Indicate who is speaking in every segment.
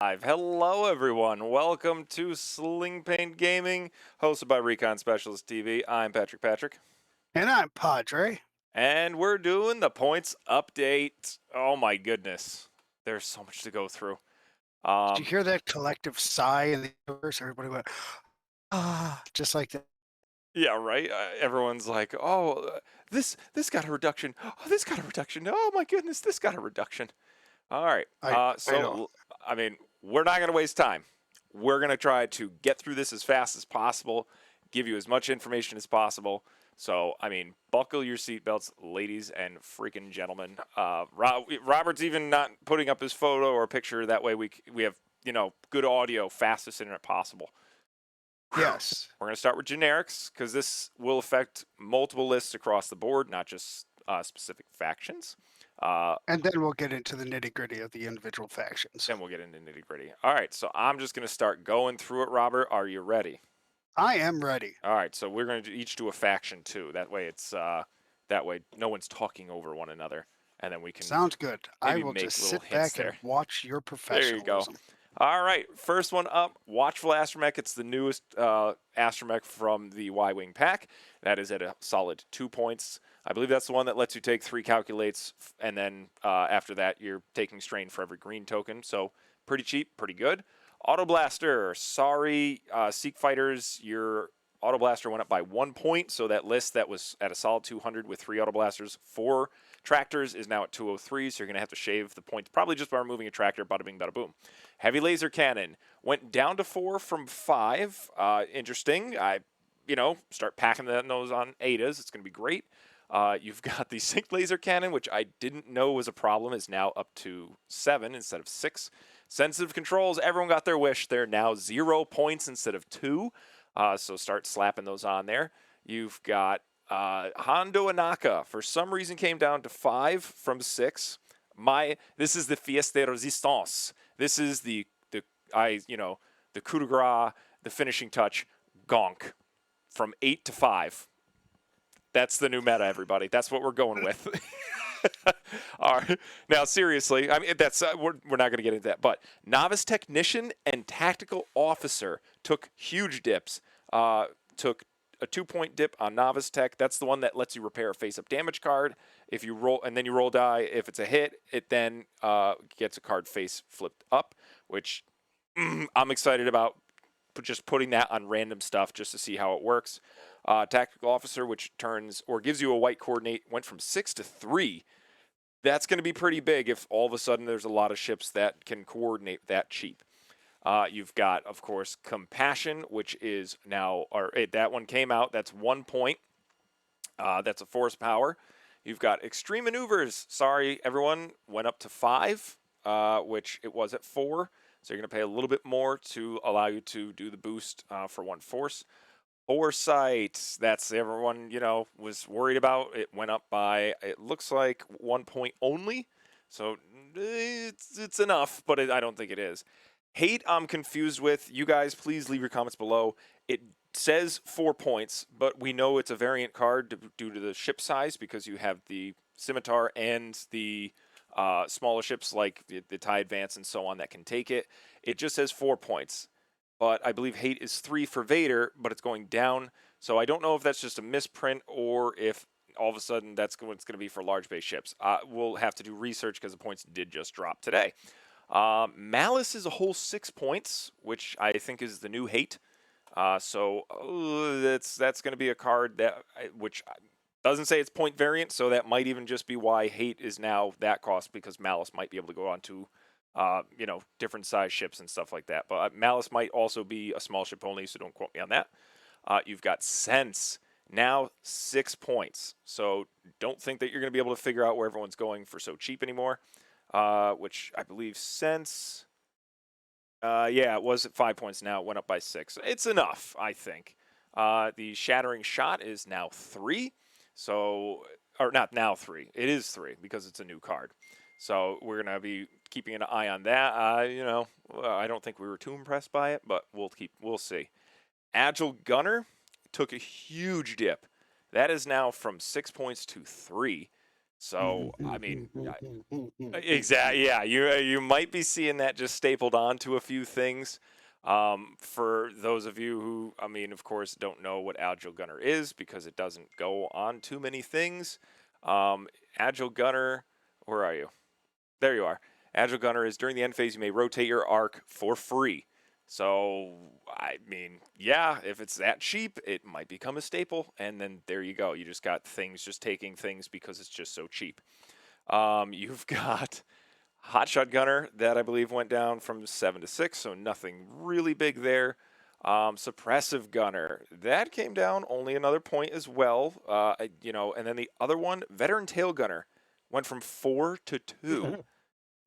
Speaker 1: Hello, everyone. Welcome to Sling Paint Gaming, hosted by Recon Specialist TV. I'm Patrick.
Speaker 2: And I'm Padre.
Speaker 1: And we're doing the points update. Oh, my goodness. There's so much to go through.
Speaker 2: Did you hear that collective sigh in the universe? Everybody went, just like that.
Speaker 1: Yeah, right? Everyone's like, this got a reduction. Oh, this got a reduction. Oh, my goodness, this got a reduction. All right.
Speaker 2: I know.
Speaker 1: We're not going to waste time. We're going to try to get through this as fast as possible, give you as much information as possible. So, buckle your seatbelts, ladies and freaking gentlemen. Robert's even not putting up his photo or picture. That way we have, good audio, fastest internet possible.
Speaker 2: Yes.
Speaker 1: We're going to start with generics because this will affect multiple lists across the board, not just specific factions.
Speaker 2: And then we'll get into the nitty gritty of the individual factions.
Speaker 1: Then we'll get into nitty gritty. All right, so I'm just going to start going through it, Robert. Are you ready?
Speaker 2: I am ready.
Speaker 1: All right, so we're going to each do a faction too. That way no one's talking over one another, and then we can.
Speaker 2: Sounds good. I will
Speaker 1: make
Speaker 2: just
Speaker 1: little
Speaker 2: sit
Speaker 1: hints
Speaker 2: back and
Speaker 1: there.
Speaker 2: watch your
Speaker 1: There you go.
Speaker 2: professionalism.
Speaker 1: All right, first one up, Watchful Astromech. It's the newest Astromech from the Y-Wing pack. That is at a solid 2 points. I believe that's the one that lets you take 3 calculates, and then after that, you're taking strain for every green token. So pretty cheap, pretty good. Auto Blaster. Sorry, Seek Fighters, your Auto Blaster went up by 1 point. So that list that was at a solid 200 with 3 Auto Blasters, 4 tractors is now at 203. So you're going to have to shave the points probably just by removing a tractor. Bada bing, bada boom. Heavy Laser Cannon went down to 4 from 5. Interesting. Start packing those on ADAs. It's going to be great. You've got the Sync Laser Cannon, which I didn't know was a problem, is now up to 7 instead of 6. Sensitive Controls, everyone got their wish. They're now 0 points instead of 2. So start slapping those on there. You've got Hondo Anaka, for some reason came down to 5 from 6. This is the Fiesta Resistance. This is the coup de grace, the finishing touch, gonk, from 8 to 5. That's the new meta, everybody. That's what we're going with. All right. Now, seriously, that's we're not going to get into that. But Novice Technician and Tactical Officer took huge dips. Took a 2-point dip on Novice Tech. That's the one that lets you repair a face-up damage card. If you roll and then you roll die, if it's a hit, it then gets a card face flipped up, which I'm excited about. Just putting that on random stuff just to see how it works. Tactical Officer, which turns or gives you a white coordinate, went from 6 to 3. That's going to be pretty big if all of a sudden there's a lot of ships that can coordinate that cheap. You've got, of course, Compassion, which is now, that one came out. That's 1 point. That's a force power. You've got Extreme Maneuvers. Sorry, everyone, went up to 5, which it was at 4. So you're going to pay a little bit more to allow you to do the boost for 1 force. Foresight, that's everyone, was worried about. It went up by, it looks like 1 point only. So it's enough, but I don't think it is. Hate, I'm confused with. You guys, please leave your comments below. It says 4 points, but we know it's a variant card due to the ship size because you have the Scimitar and the smaller ships like the TIE Advance and so on that can take it. It just says 4 points. But I believe hate is 3 for Vader, but it's going down. So I don't know if that's just a misprint or if all of a sudden that's what it's going to be for large base ships. We'll have to do research because the points did just drop today. Malice is a whole 6 points, which I think is the new hate. That's going to be a card that which doesn't say it's point variant, so that might even just be why hate is now that cost, because Malice might be able to go on to different size ships and stuff like that. But Malice might also be a small ship only, so don't quote me on that. You've got Sense, now 6 points. So don't think that you're going to be able to figure out where everyone's going for so cheap anymore. Which I believe Sense, it was at 5 points now. It went up by 6. It's enough, I think. The Shattering Shot is now 3. So, or not now 3. It is 3 because it's a new card. So we're going to be keeping an eye on that. I don't think we were too impressed by it, but we'll see. Agile Gunner took a huge dip. That is now from 6 points to 3. So, I mean, exactly. Yeah, you might be seeing that just stapled onto a few things. For those of you who, I mean, of course, don't know what Agile Gunner is because it doesn't go on too many things. Agile Gunner, where are you? There you are. Agile Gunner is during the end phase, you may rotate your arc for free. So, I mean, yeah, if it's that cheap, it might become a staple. And then there you go. You just got things just taking things because it's just so cheap. You've got Hotshot Gunner that I believe went down from 7 to 6, so nothing really big there. Suppressive Gunner that came down only another point as well. And then the other one, Veteran Tail Gunner, went from 4 to 2.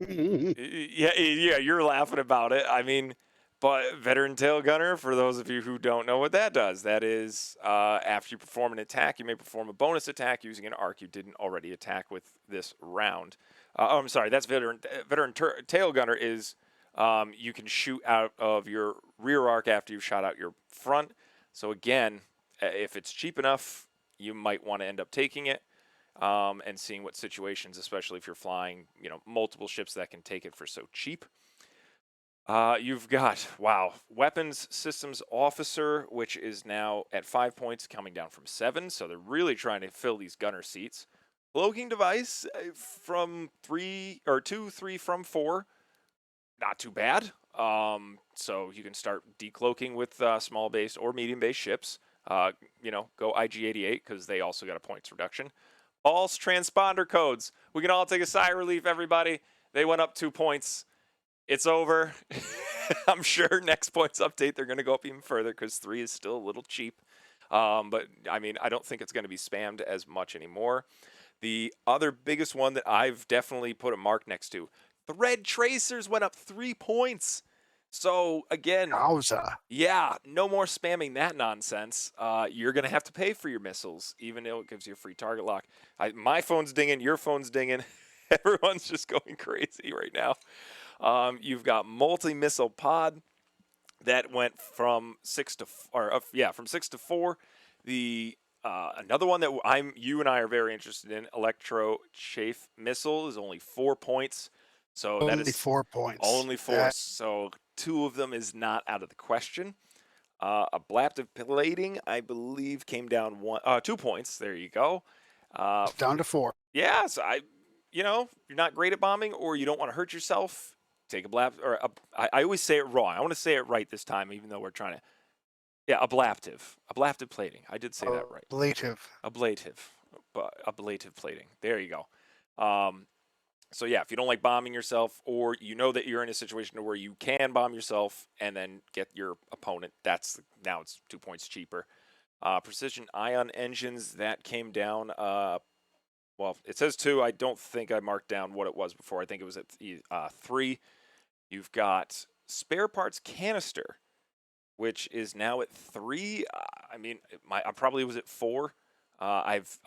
Speaker 1: Yeah, you're laughing about it. I mean, but Veteran Tail Gunner, for those of you who don't know what that does, that is after you perform an attack, you may perform a bonus attack using an arc you didn't already attack with this round. I'm sorry, that's Veteran Tail Gunner is you can shoot out of your rear arc after you've shot out your front. So again, if it's cheap enough, you might want to end up taking it. And seeing what situations, especially if you're flying, multiple ships that can take it for so cheap. You've got, Weapons Systems Officer, which is now at 5 points, coming down from 7. So they're really trying to fill these gunner seats. Cloaking Device from 3 or 2, 3 from 4. Not too bad. So you can start decloaking with small base or medium base ships. Go IG-88 because they also got a points reduction. False transponder codes. We can all take a sigh of relief, everybody. They went up 2 points. It's over. I'm sure next points update, they're going to go up even further because 3 is still a little cheap. But, I mean, I don't think it's going to be spammed as much anymore. The other biggest one that I've definitely put a mark next to, the Red Tracers went up 3 points. So, again, yeah, no more spamming that nonsense. You're going to have to pay for your missiles, even though it gives you a free target lock. My phone's dinging, your phone's dinging. Everyone's just going crazy right now. You've got multi-missile pod that went from 6 to 4. The another one that you and I are very interested in, Electro Chafe Missile, is only 4 points. So
Speaker 2: only
Speaker 1: that is
Speaker 2: 4 points.
Speaker 1: Only 4. So 2 of them is not out of the question. Ablaptive Plating, I believe, came down 2 points. There you go.
Speaker 2: Down to 4.
Speaker 1: Yeah, so you're not great at bombing or you don't want to hurt yourself, take I always say it wrong. I want to say it right this time, even though we're trying to. Yeah, ablative plating. I did say that right. Ablative plating. There you go. So yeah, if you don't like bombing yourself, or you know that you're in a situation where you can bomb yourself and then get your opponent, now it's 2 points cheaper. Precision ion engines, that came down. It says 2. I don't think I marked down what it was before. I think it was at 3. You've got spare parts canister, which is now at 3. I probably was at 4. I've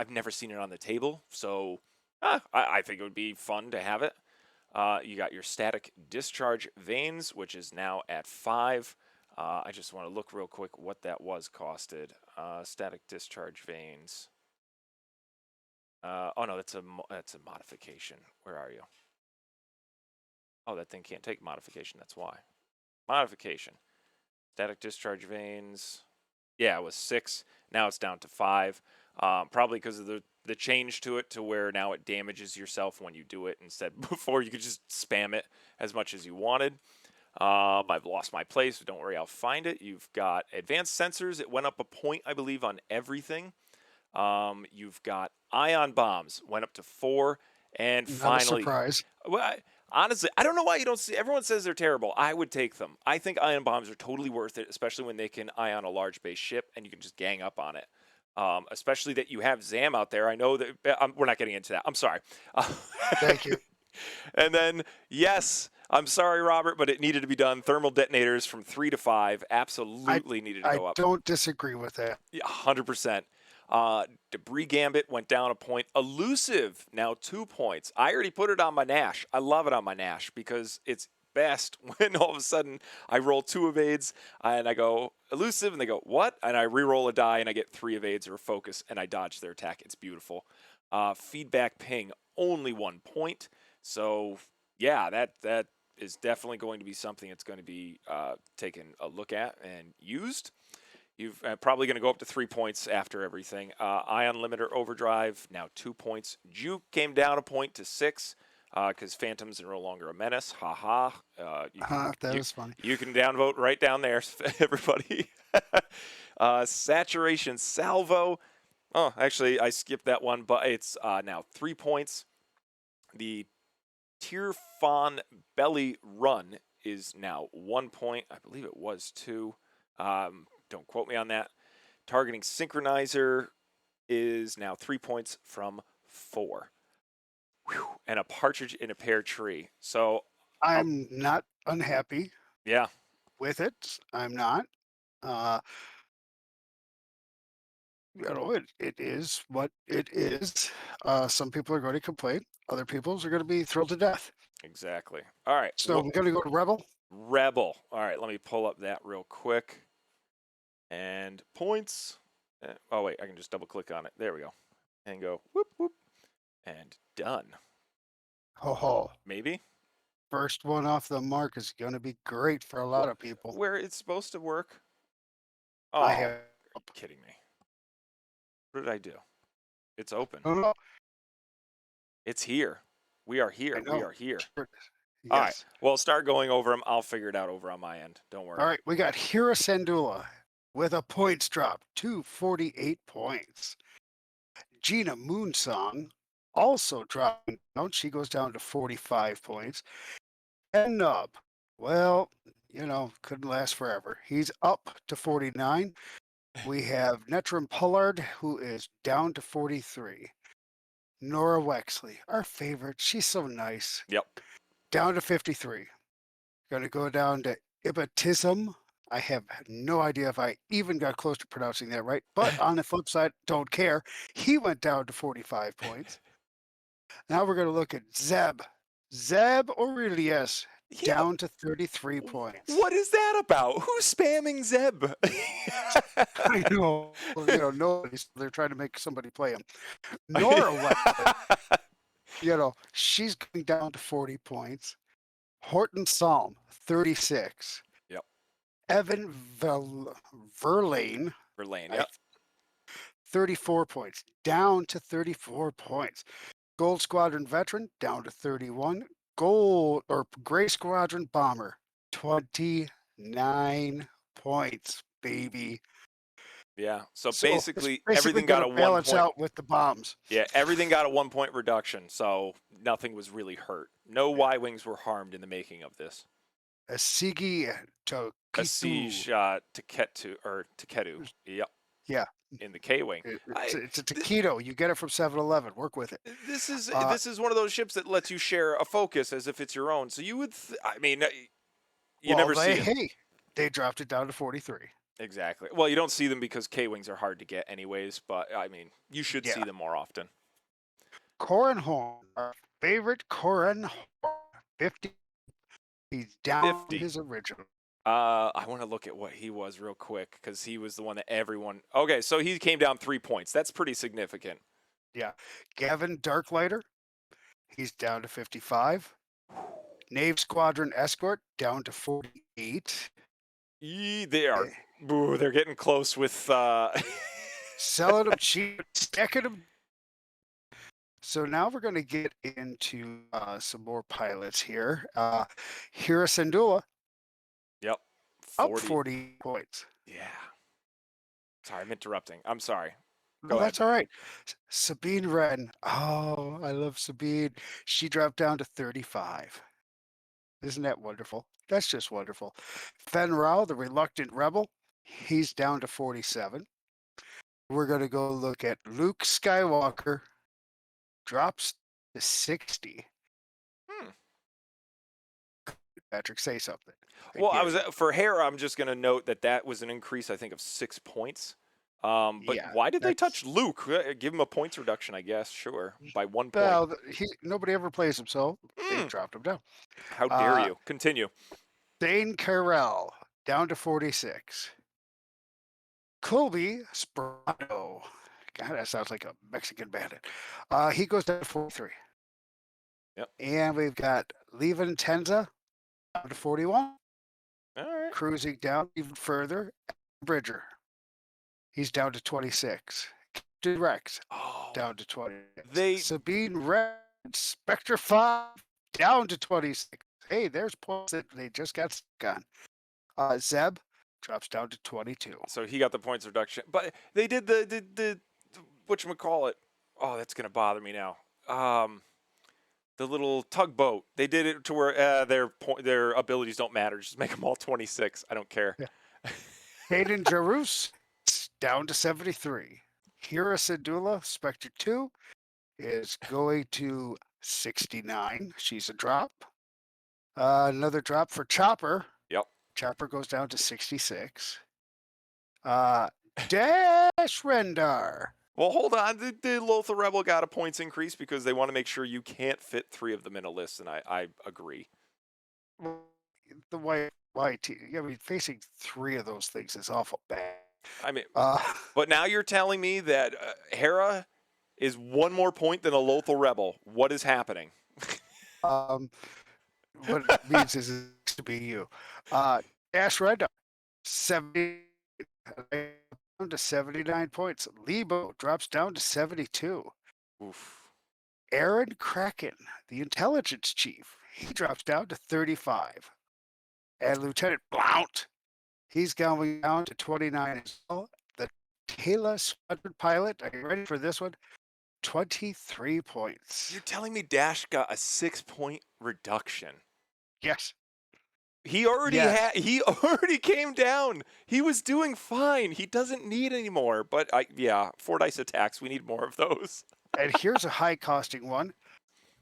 Speaker 1: never seen it on the table, so I think it would be fun to have it. You got your static discharge vanes, which is now at 5. I just want to look real quick what that was costed. Static discharge vanes. No, that's a modification. Where are you? Oh, that thing can't take modification. That's why. Modification. Static discharge vanes. Yeah, it was 6. Now it's down to 5. Probably because of the change to it, to where now it damages yourself when you do it. Instead, before you could just spam it as much as you wanted. I've lost my place. Don't worry, I'll find it. You've got advanced sensors. It went up a point, I believe, on everything. You've got ion bombs. Went up to 4. And finally,
Speaker 2: surprise.
Speaker 1: Well, honestly, I don't know why you don't see. Everyone says they're terrible. I would take them. I think ion bombs are totally worth it, especially when they can ion a large base ship and you can just gang up on it. Especially that you have Zam out there. I know that we're not getting into that. I'm sorry.
Speaker 2: Thank you.
Speaker 1: And then, yes, I'm sorry, Robert, but it needed to be done. Thermal detonators from 3 to 5 absolutely needed to go up.
Speaker 2: I don't disagree with that.
Speaker 1: Yeah, 100%. Debris Gambit went down a point. Elusive, now 2 points. I already put it on my Nash. I love it on my Nash because it's best when all of a sudden I roll 2 evades and I go elusive and they go, what? And I re-roll a die and I get 3 evades or a focus and I dodge their attack. It's beautiful. Feedback ping, only 1 point. So, yeah, that is definitely going to be something that's going to be taken a look at and used. You've probably going to go up to 3 points after everything. Ion Limiter Overdrive, now 2 points. Juke came down a point to 6 because Phantoms are no longer a menace. Ha.
Speaker 2: That was funny.
Speaker 1: You can downvote right down there, everybody. Saturation Salvo. Oh, actually, I skipped that one, but it's now 3 points. The Tirfon Belly Run is now 1 point. I believe it was 2. Don't quote me on that. Targeting Synchronizer is now 3 points from 4. Whew. And a partridge in a pear tree. So
Speaker 2: I'm not unhappy
Speaker 1: yeah,
Speaker 2: with it. I'm not. It is what it is. Some people are going to complain. Other people are going to be thrilled to death.
Speaker 1: exactly. All right.
Speaker 2: So we're going to go to Rebel.
Speaker 1: Rebel. All right, let me pull up that real quick. And points. Oh, wait, I can just double click on it. There we go. And go whoop, whoop. And done.
Speaker 2: Ho ho.
Speaker 1: Maybe?
Speaker 2: First one off the mark is going to be great for a lot of people.
Speaker 1: Where it's supposed to work? Oh,
Speaker 2: I have.
Speaker 1: are you kidding me? What did I do? It's open.
Speaker 2: Oh,
Speaker 1: It's here. We are here.
Speaker 2: I know.
Speaker 1: We are here.
Speaker 2: Yes.
Speaker 1: All right. Well, start going over them. I'll figure it out over on my end. Don't worry.
Speaker 2: All right. We got Hira Sandula with a points drop, 248 points. Gina Moonsong also dropping down. She goes down to 45 points. And Nub, well, couldn't last forever. He's up to 49. We have Netram Pullard, who is down to 43. Nora Wexley, our favorite. She's so nice.
Speaker 1: Yep.
Speaker 2: Down to 53. Going to go down to Ibatism. I have no idea if I even got close to pronouncing that right. But on the flip side, don't care. He went down to 45 points. Now we're going to look at Zeb. Zeb Aurelius, down to 33 points.
Speaker 1: What is that about? Who's spamming Zeb?
Speaker 2: I know. Nobody's. They're trying to make somebody play him. Nora Wexley, she's going down to 40 points. Horton Psalm, 36.
Speaker 1: Yep.
Speaker 2: Evan Verlaine.
Speaker 1: Yep.
Speaker 2: 34 points. Down to 34 points. Gold Squadron Veteran, down to 31. Gray Squadron Bomber, 29 points, baby.
Speaker 1: Yeah. So basically everything
Speaker 2: got
Speaker 1: a 1
Speaker 2: balance
Speaker 1: point
Speaker 2: out with the bombs.
Speaker 1: Yeah, everything got a 1 point reduction, so nothing was really hurt. No Y-wings were harmed in the making of this.
Speaker 2: Asigi
Speaker 1: Asij Taketu. Yep.
Speaker 2: Yeah.
Speaker 1: In the K-wing.
Speaker 2: It's a taquito. You get it from 7-Eleven. Work with it.
Speaker 1: This is one of those ships that lets you share a focus as if it's your own. So you would, never see it.
Speaker 2: Hey, they dropped it down to 43.
Speaker 1: Exactly. Well, you don't see them because K-wings are hard to get anyways, but you should see them more often.
Speaker 2: Corin Horn, our favorite Corin Horn, 50. He's down to his original.
Speaker 1: I want to look at what he was real quick because he was the one that everyone. Okay, so he came down 3 points. That's pretty significant.
Speaker 2: Yeah. Gavin Darklighter, he's down to 55. Nave Squadron Escort, down to 48.
Speaker 1: They are. They're getting close with.
Speaker 2: Selling them cheap, stacking them. So now we're going to get into some more pilots here. Hira Sandula.
Speaker 1: Yep.
Speaker 2: 40. Up 40 points.
Speaker 1: Yeah. Sorry, I'm interrupting. I'm sorry.
Speaker 2: Go ahead. That's all right. Sabine Wren. Oh, I love Sabine. She dropped down to 35. Isn't that wonderful? That's just wonderful. Fen Rao, the Reluctant Rebel. He's down to 47. We're going to go look at Luke Skywalker. Drops to 60. Patrick, say something.
Speaker 1: Well, for Hera, I'm just going to note that was an increase, I think, of 6 points. But why did they touch Luke? Give him a points reduction, I guess. Sure, by 1 point.
Speaker 2: Well, nobody ever plays him, so they dropped him down.
Speaker 1: How dare you? Continue.
Speaker 2: Dane Carell, down to 46. Colby Sprato God, that sounds like a Mexican bandit. He goes down to 43.
Speaker 1: Yep.
Speaker 2: And we've got Levin Tenza down to 41.
Speaker 1: All right.
Speaker 2: Cruising down even further, Bridger. He's down to 26. Captain Rex
Speaker 1: Oh,
Speaker 2: down to 26.
Speaker 1: they
Speaker 2: Sabine Red, Spectre 5 down to 26. Hey, there's points that they just got stuck on. Zeb drops down to 22.
Speaker 1: so he got the points reduction, but they did the whatchamacallit. Oh, that's gonna bother me now. The little tugboat. They did it to where their abilities don't matter. Just make them all 26. I don't care.
Speaker 2: Yeah. Hayden Jarus down to 73. Hira Sandula, Spectre 2, is going to 69. She's a drop. Another drop for Chopper.
Speaker 1: Yep.
Speaker 2: Chopper goes down to 66. Dash Rendar.
Speaker 1: Well, hold on. The Lothal Rebel got a points increase because they want to make sure you can't fit 3 of them in a list, and I agree.
Speaker 2: The white I mean, facing 3 of those things is awful bad.
Speaker 1: I mean, but now you're telling me that Hera is 1 more point than a Lothal Rebel. What is happening?
Speaker 2: What it means is it's to be you. Dash Rendar, 70 down to 79 points. Lebo drops down to 72.
Speaker 1: Oof.
Speaker 2: Aaron Kraken, the intelligence chief, he drops down to 35. And Lieutenant Blount, he's going down to 29 as well. The Taylor Squadron pilot, are you ready for this one? 23 points.
Speaker 1: You're telling me Dash got a 6-point reduction?
Speaker 2: Yes.
Speaker 1: He already he already came down. He was doing fine. He doesn't need any more. But yeah, 4 dice attacks. We need more of those.
Speaker 2: And here's a high costing one.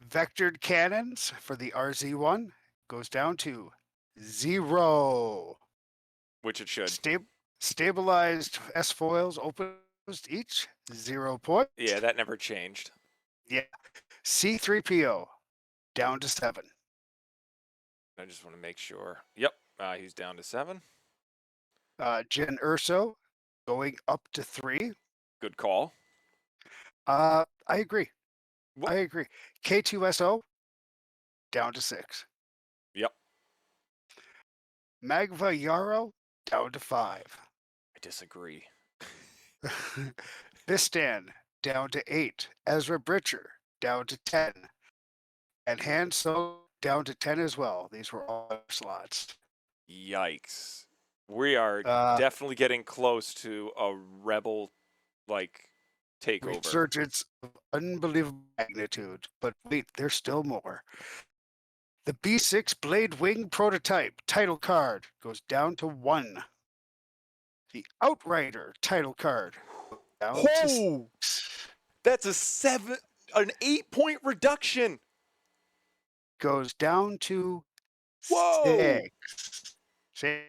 Speaker 2: Vectored cannons for the RZ1 goes down to 0.
Speaker 1: Which it should.
Speaker 2: Stabilized S foils open each 0 point.
Speaker 1: Yeah, that never changed.
Speaker 2: Yeah. C3PO down to 7.
Speaker 1: I just want to make sure. Yep, he's down to 7.
Speaker 2: Jen Urso going up to 3.
Speaker 1: Good call.
Speaker 2: I agree.
Speaker 1: What?
Speaker 2: I agree. K2SO down to 6.
Speaker 1: Yep.
Speaker 2: Magva Yarrow down to 5.
Speaker 1: I disagree.
Speaker 2: Bistan down to 8. Ezra Britcher down to 10. And Han Solo down to 10 as well. These were all slots.
Speaker 1: Yikes. We are definitely getting close to a rebel takeover.
Speaker 2: Resurgence of unbelievable magnitude. But wait, there's still more. The B6 Blade Wing prototype title card goes down to 1. The Outrider title card goes down to 6.
Speaker 1: That's an 8-point reduction.
Speaker 2: Goes down to
Speaker 1: Whoa.
Speaker 2: 6.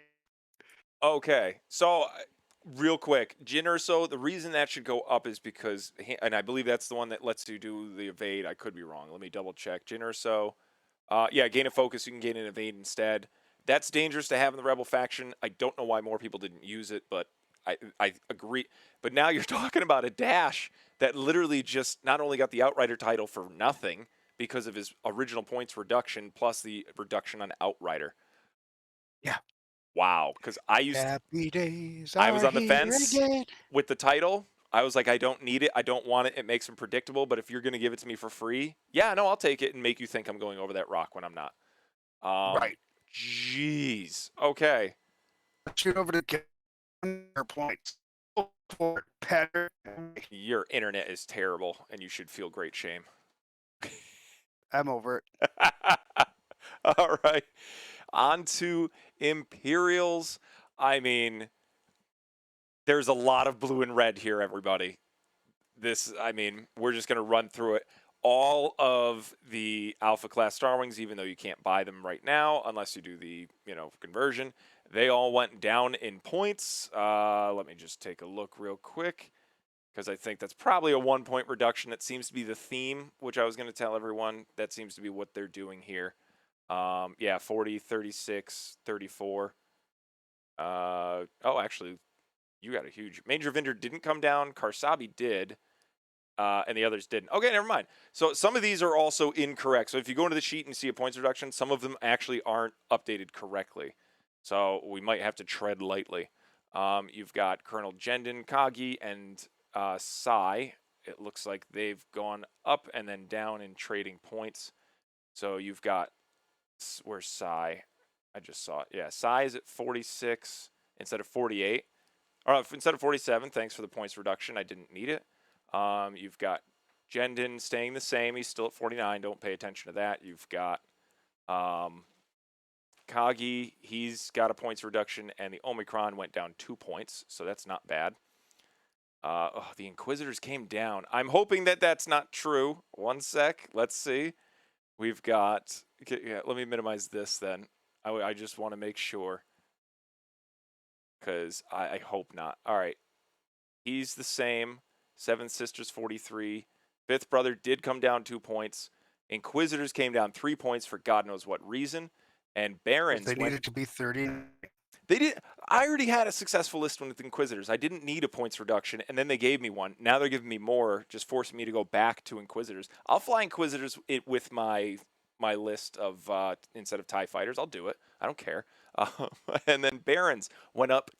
Speaker 1: Okay, so real quick, Jyn Erso, the reason that should go up is because, and I believe that's the one that lets you do the evade. I could be wrong. Let me double check. Jyn Erso, yeah, gain a focus. You can gain an evade instead. That's dangerous to have in the Rebel faction. I don't know why more people didn't use it, but I agree. But now you're talking about a Dash that literally just not only got the Outrider title for nothing because of his original points reduction plus the reduction on Outrider.
Speaker 2: Yeah.
Speaker 1: Wow, because I was on the fence with the title. I was like, I don't need it. I don't want it. It makes him predictable. But if you're going to give it to me for free, yeah, no, I'll take it and make you think I'm going over that rock when I'm not.
Speaker 2: Right.
Speaker 1: Jeez. Okay.
Speaker 2: Shoot over to get points. Pattern.
Speaker 1: Your internet is terrible, and you should feel great shame.
Speaker 2: I'm over it.
Speaker 1: All right. On to Imperials. I mean, there's a lot of blue and red here, everybody. We're just going to run through it. All of the Alpha class Star Wings, even though you can't buy them right now unless you do the, conversion, they all went down in points. Let me just take a look real quick because I think that's probably a 1-point reduction. That seems to be the theme, which I was going to tell everyone. That seems to be what they're doing here. 40, 36, 34. Actually, You got a huge. Major Vinder didn't come down. Karsabi did. And the others didn't. Okay, never mind. So some of these are also incorrect. So if you go into the sheet and you see a points reduction, some of them actually aren't updated correctly. So we might have to tread lightly. You've got Colonel Jendon, Kagi, and Sai. It looks like they've gone up and then down in trading points. So you've got, where's Sai? I just saw it. Yeah, Sai is at 46 instead of 48. Or instead of 47, thanks for the points reduction. I didn't need it. You've got Jendon staying the same. He's still at 49. Don't pay attention to that. You've got Kagi. He's got a points reduction, and the Omicron went down 2 points, so that's not bad. The Inquisitors came down. I'm hoping that that's not true. One sec. Let's see. We've got... Okay, yeah, let me minimize this then. I just want to make sure. Because I hope not. All right. He's the same. Seven Sisters 43. Fifth Brother did come down 2 points. Inquisitors came down 3 points for God knows what reason. And Barons
Speaker 2: They needed to be 30.
Speaker 1: They did. I already had a successful list with Inquisitors. I didn't need a points reduction, and then they gave me one. Now they're giving me more, just forcing me to go back to Inquisitors. I'll fly Inquisitors with my list of instead of TIE fighters. I'll do it. I don't care. And then Barons went up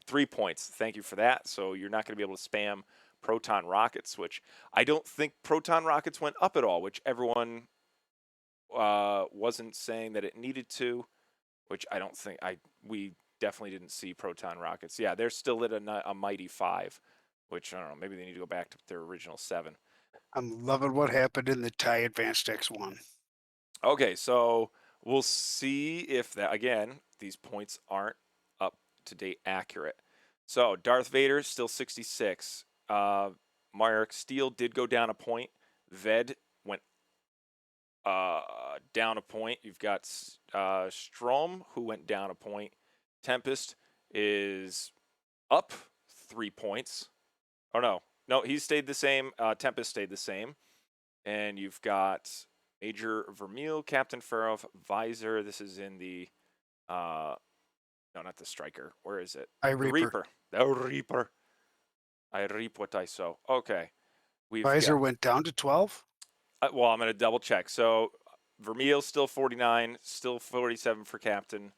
Speaker 1: 3 points. Thank you for that. So you're not going to be able to spam proton rockets, which I don't think proton rockets went up at all, which everyone wasn't saying that it needed to, which I don't think we definitely didn't see proton rockets. Yeah, they're still at a mighty 5, which I don't know, maybe they need to go back to their original 7.
Speaker 2: I'm loving what happened in the TIE Advanced X1.
Speaker 1: Okay, so we'll see if that, again, these points aren't up to date accurate. So Darth Vader still 66. Marek Steele did go down a point. Ved went down a point. You've got Strom, who went down a point. Tempest is up 3 points. Oh, no, he stayed the same. Tempest stayed the same. And you've got Major Vermeil, Captain Farrow, Visor. This is in the, no, not the Striker. Where is it?
Speaker 2: The
Speaker 1: Reaper. The Reaper. I reap what I sow. Okay.
Speaker 2: Visor went down to 12?
Speaker 1: Well, I'm going to double check. So Vermeil still 49, still 47 for Captain.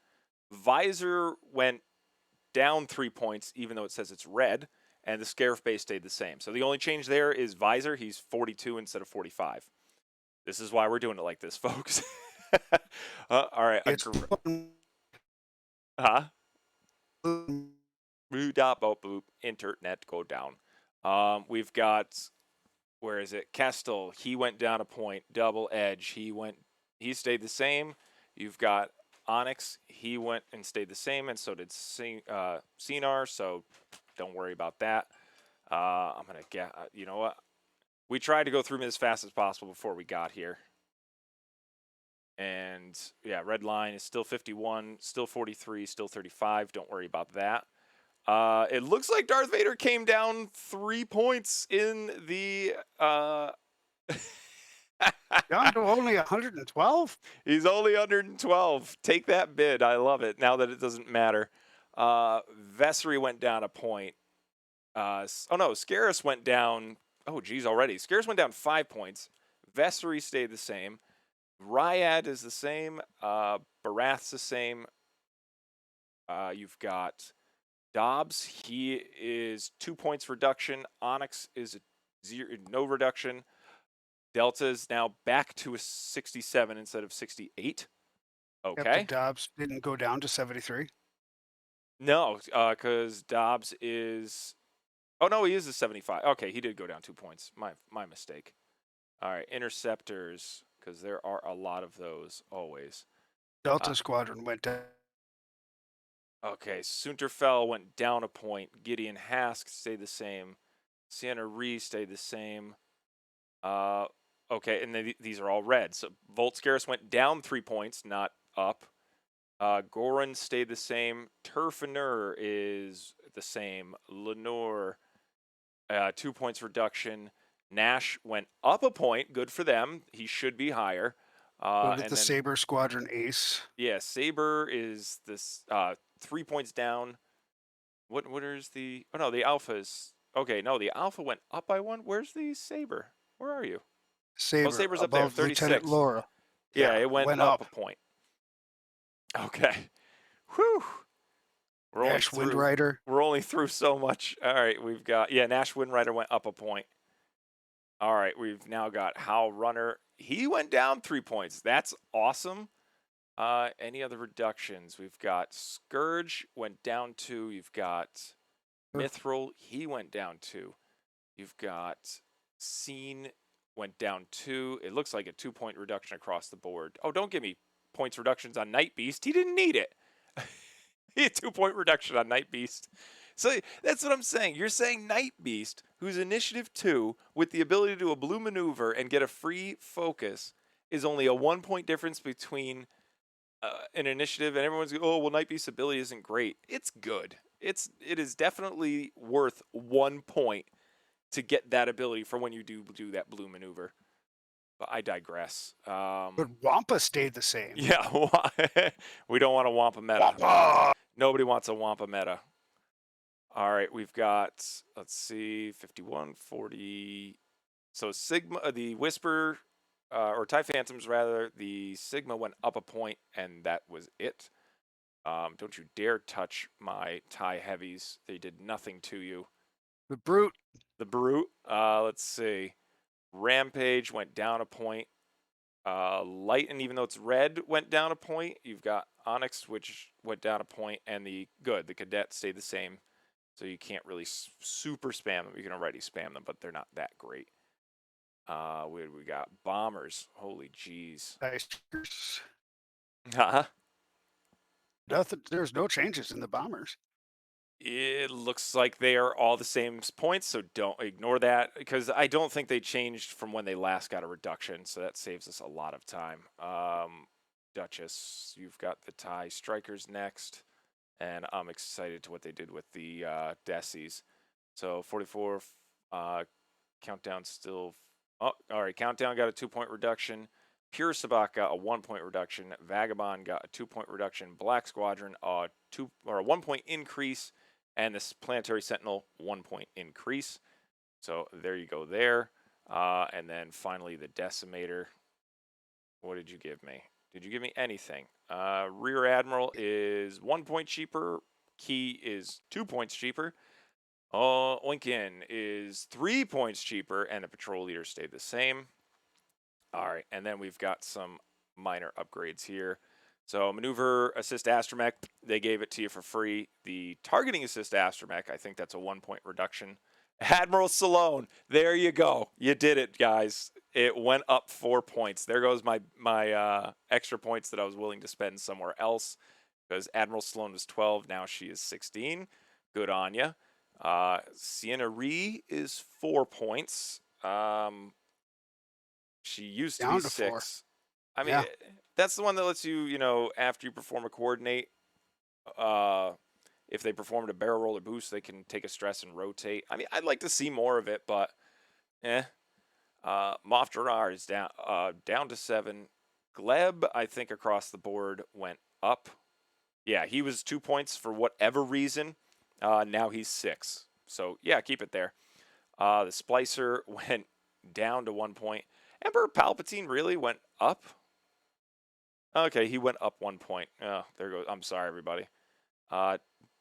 Speaker 1: Visor went down 3 points, even though it says it's red, and the Scarif base stayed the same. So the only change there is Visor. He's 42 instead of 45. This is why we're doing it like this, folks. All right.
Speaker 2: It's
Speaker 1: huh? Boop. Internet go down. We've got, where is it? Kestel. He went down a point. Double Edge. He stayed the same. You've got Onyx. He went and stayed the same, and so did Cinar. So don't worry about that. I'm gonna get. You know what? We tried to go through them as fast as possible before we got here. And yeah, red line is still 51, still 43, still 35. Don't worry about that. It looks like Darth Vader came down 3 points in the
Speaker 2: down to only 112?
Speaker 1: He's only 112. Take that bid. I love it. Now that it doesn't matter. Vessery went down a point. Oh no, Scarus went down. Oh geez, already. Scarus went down 5 points. Vessery stayed the same. Ryad is the same. Barath's the same. You've got Dobbs. He is 2 points reduction. Onyx is no reduction. Delta is now back to a 67 instead of 68. Okay.
Speaker 2: Yep, Dobbs didn't go down to 73.
Speaker 1: No, because Dobbs is. Oh no, he is a 75. Okay, he did go down 2 points. My mistake. All right, Interceptors, because there are a lot of those always.
Speaker 2: Delta Squadron went down.
Speaker 1: Okay, Sunterfell went down a point. Gideon Hask stayed the same. Sienna Ree stayed the same. Okay, and these are all red. So Voltscaris went down 3 points, not up. Goran stayed the same. Turfiner is the same. Lenore, 2 points reduction. Nash went up a point. Good for them. He should be higher.
Speaker 2: Look at the Saber Squadron Ace.
Speaker 1: Yeah, Saber is this 3 points down. What is the? Oh no, the Alpha is okay. No, the Alpha went up by 1. Where's the Saber? Where are you? Oh,
Speaker 2: Saber
Speaker 1: Saber's up there,
Speaker 2: above Lieutenant
Speaker 1: 36.
Speaker 2: Laura.
Speaker 1: Yeah,
Speaker 2: Yeah,
Speaker 1: it went
Speaker 2: went
Speaker 1: up
Speaker 2: up.
Speaker 1: a point. Okay. Whew. We're only
Speaker 2: Ash
Speaker 1: through.
Speaker 2: Windrider.
Speaker 1: We're only through so much. All right, we've got Nash Windrider went up a point. All right, we've now got Howl Runner. He went down 3 points. That's awesome. Any other reductions? We've got Scourge went down 2. You've got Mithril. He went down 2. You've got Scene went down 2. It looks like a 2-point reduction across the board. Oh, don't give me points reductions on Night Beast. He didn't need it. He had 2-point reduction on Night Beast. So that's what I'm saying. You're saying Night Beast, who's initiative 2, with the ability to do a blue maneuver and get a free focus, is only a 1-point difference between an initiative, and everyone's oh well, Night Beast's ability isn't great. It's good. It is definitely worth 1 point to get that ability for when you do that blue maneuver. But I digress.
Speaker 2: But Wampa stayed the same.
Speaker 1: Yeah, we don't want a Wampa meta.
Speaker 2: Wampa!
Speaker 1: Nobody wants a Wampa meta. All right, we've got, let's see, 51, 40. So Sigma, the Whisper, or TIE Phantoms rather, the Sigma went up a point, and that was it. Don't you dare touch my TIE Heavies. They did nothing to you.
Speaker 2: The Brute.
Speaker 1: The Brute, let's see. Rampage went down a point. Light, and even though it's red, went down a point. You've got Onyx, which went down a point, and the Cadet stayed the same. So you can't really super spam them. You can already spam them, but they're not that great. We got Bombers. Holy jeez. Huh?
Speaker 2: Nothing. There's no changes in the Bombers.
Speaker 1: It looks like they are all the same points, so don't ignore that, because I don't think they changed from when they last got a reduction, so that saves us a lot of time. Duchess, you've got the TIE Strikers next, and I'm excited to what they did with the Decies. So 44, Countdown still... Oh, all right, Countdown got a 2-point reduction. Pure Sabak got a 1-point reduction. Vagabond got a 2-point reduction. Black Squadron a 1-point increase. And this Planetary Sentinel, 1-point increase. So there you go there. And then finally the Decimator. What did you give me? Did you give me anything? Rear Admiral is 1 point cheaper. Key is 2 points cheaper. Oinkin is 3 points cheaper. And the Patrol Leader stayed the same. All right, and then we've got some minor upgrades here. So Maneuver Assist Astromech, they gave it to you for free. The Targeting Assist Astromech, I think that's a 1-point reduction. Admiral Salone, there you go. You did it, guys. It went up 4 points. There goes my extra points that I was willing to spend somewhere else, because Admiral Salone was 12, now she is 16. Good on you. Sienna Ree is 4 points. She used to
Speaker 2: Down
Speaker 1: be
Speaker 2: to
Speaker 1: 6.
Speaker 2: 4.
Speaker 1: I mean,
Speaker 2: Yeah.
Speaker 1: that's the one that lets you, after you perform a coordinate, if they performed a barrel roll or boost, they can take a stress and rotate. I mean, I'd like to see more of it, but Moff Gerard is down to 7. Gleb, I think across the board went up. Yeah, he was 2 points for whatever reason. Now he's 6. So yeah, keep it there. The Splicer went down to 1 point. Emperor Palpatine really went up? Okay, he went up 1 point. Oh, there goes. I'm sorry, everybody.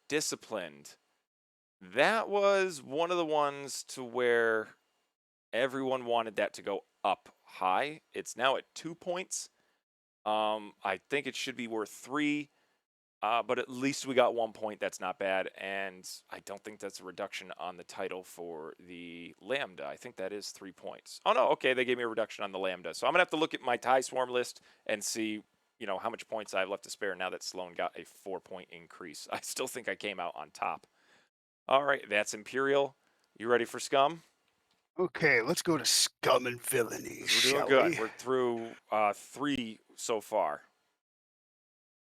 Speaker 1: Disciplined. That was one of the ones to where everyone wanted that to go up high. It's now at 2 points. I think it should be worth 3. But at least we got 1 point. That's not bad. And I don't think that's a reduction on the title for the Lambda. I think that is 3 points. Oh, no. Okay, they gave me a reduction on the Lambda. So I'm going to have to look at my TIE Swarm list and see, how much points I have left to spare now that Sloan got a 4-point increase. I still think I came out on top. All right, that's Imperial. You ready for Scum?
Speaker 2: Okay, let's go to Scum and Villainy,
Speaker 1: We're doing good. We're through 3 so far.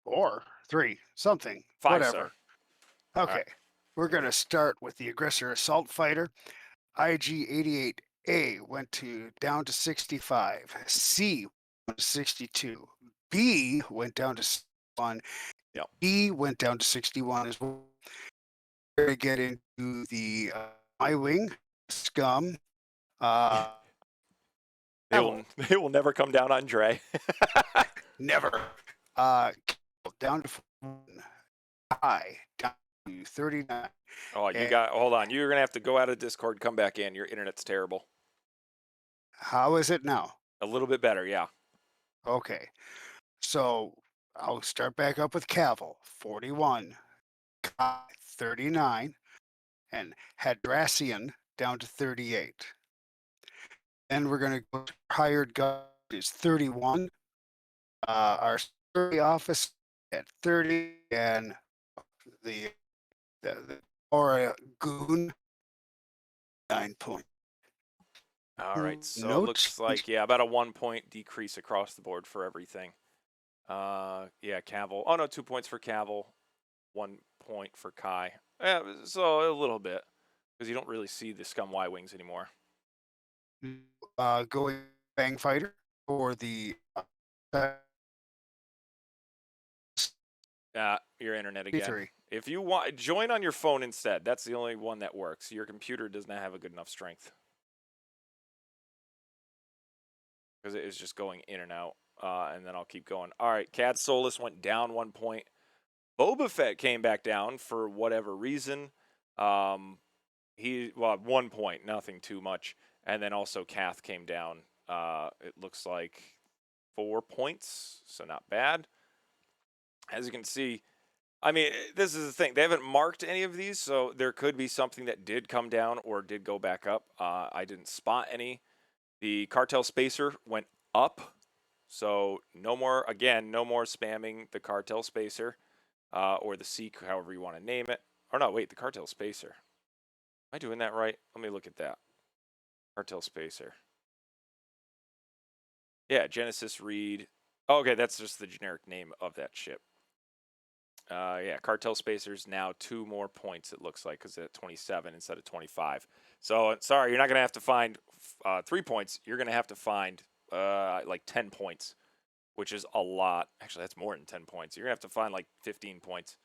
Speaker 2: Or 3, something,
Speaker 1: 5,
Speaker 2: whatever.
Speaker 1: sir.
Speaker 2: Okay,
Speaker 1: Right.
Speaker 2: we're going to start with the Aggressor Assault Fighter. IG-88A went down to 65. C went to 62. B went down to 61.
Speaker 1: Yep.
Speaker 2: E went down to 61 as well. we're going to get into the My Wing scum. Uh,
Speaker 1: They will never come down on Dre.
Speaker 2: never. Down to 41. High down to 39.
Speaker 1: Oh, hold on. You're gonna have to go out of Discord, come back in. Your internet's terrible.
Speaker 2: How is it now?
Speaker 1: A little bit better, yeah.
Speaker 2: Okay. So I'll start back up with Cavill, 41, Kai, 39, and Hadrassian down to 38. Then we're going to go to hired gun is 31. Our security office at 30, and the Aura Goon 9 points.
Speaker 1: All right, so
Speaker 2: No
Speaker 1: it looks like about a 1 point decrease across the board for everything. Yeah, Cavill. Oh no, 2 points for Cavill, 1 point for Kai. Yeah, so a little bit because you don't really see the Scum Y wings anymore.
Speaker 2: Going Bang Fighter for the
Speaker 1: your internet again.
Speaker 2: D3.
Speaker 1: If you want, join on your phone instead. That's the only one that works. Your computer does not have a good enough strength because it is just going in and out. And then I'll keep going. All right, Cad Solus went down 1 point. Boba Fett came back down for whatever reason. 1 point, nothing too much. And then also Kath came down. It looks like 4 points, so not bad. As you can see, I mean, this is the thing. They haven't marked any of these, so there could be something that did come down or did go back up. I didn't spot any. The Cartel Spacer went up, so no more spamming the Cartel Spacer or the Seek, however you want to name it. Or no, wait, the Cartel Spacer. Am I doing that right? Let me look at that. Cartel Spacer. Yeah, Genesis Reed. Oh, okay, that's just the generic name of that ship. Yeah, Cartel Spacer's now 2 more points, it looks like, because it's at 27 instead of 25. So, sorry, you're not going to have to find 3 points. You're going to have to find like 10 points, which is a lot. Actually, that's more than 10 points. You're going to have to find like 15 points.